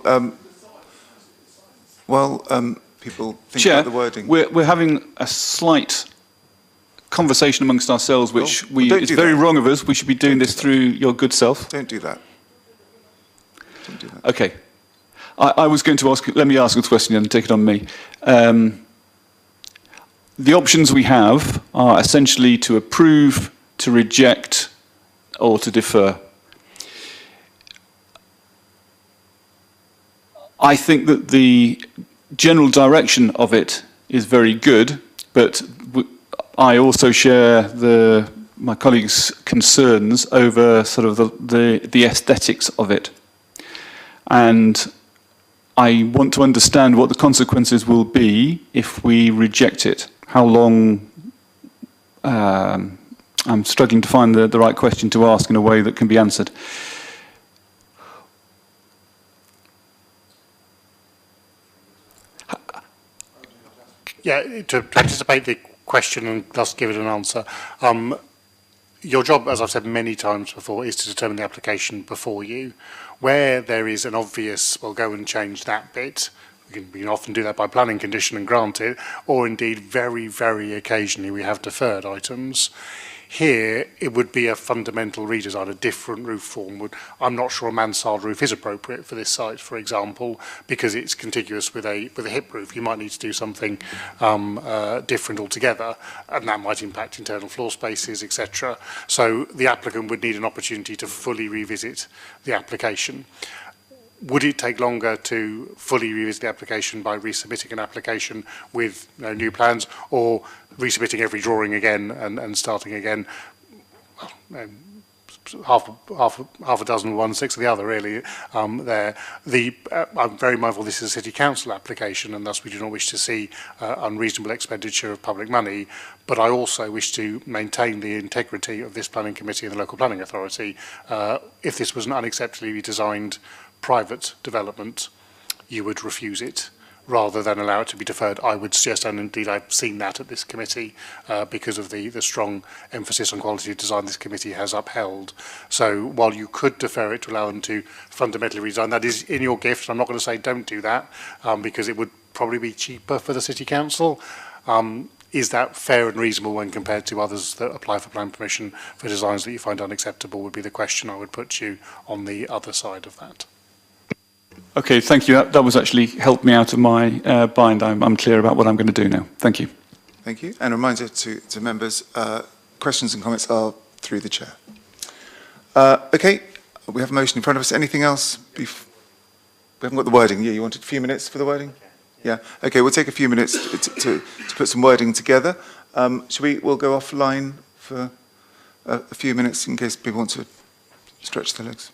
people think Chair, about the wording. We're having a slight conversation amongst ourselves, which it's very wrong of us. We should be doing this through your good self. Don't do that. Don't do that. Okay. I was going to ask, let me ask a question and take it on me. The options we have are essentially to approve, to reject, or to defer. I think that the general direction of it is very good, but I also share my colleagues' concerns over sort of the aesthetics of it. And I want to understand what the consequences will be if we reject it. How long... I'm struggling to find the right question to ask in a way that can be answered. Yeah, to anticipate the question and thus give it an answer. Your job, as I've said many times before, is to determine the application before you. Where there is an obvious, well, go and change that bit, we can often do that by planning condition and grant it, or indeed very, very occasionally we have deferred items. Here, it would be a fundamental redesign, a different roof form. I'm not sure a mansard roof is appropriate for this site, for example, because it's contiguous with a hip roof. You might need to do something different altogether, and that might impact internal floor spaces, etc. So the applicant would need an opportunity to fully revisit the application. Would it take longer to fully revisit the application by resubmitting an application with new plans, or resubmitting every drawing again and starting again? Half a dozen one, 6 of the other, really. I'm very mindful this is a city council application, and thus we do not wish to see unreasonable expenditure of public money. But I also wish to maintain the integrity of this planning committee and the local planning authority. If this was an unacceptably designed private development, you would refuse it rather than allow it to be deferred. I would suggest, and indeed I've seen that at this committee, because of the strong emphasis on quality of design this committee has upheld. So while you could defer it to allow them to fundamentally redesign, that is in your gift. I'm not going to say don't do that, because it would probably be cheaper for the city council. Is that fair and reasonable when compared to others that apply for planning permission for designs that you find unacceptable, would be the question I would put you on the other side of that. Okay, thank you. That was actually helped me out of my bind. I'm clear about what I'm going to do now. Thank you. Thank you. And a reminder to members, questions and comments are through the chair. Okay, we have a motion in front of us. Anything else? We haven't got the wording. Yeah, you wanted a few minutes for the wording? Yeah. Okay, we'll take a few minutes to put some wording together. We'll go offline for a few minutes in case people want to stretch their legs.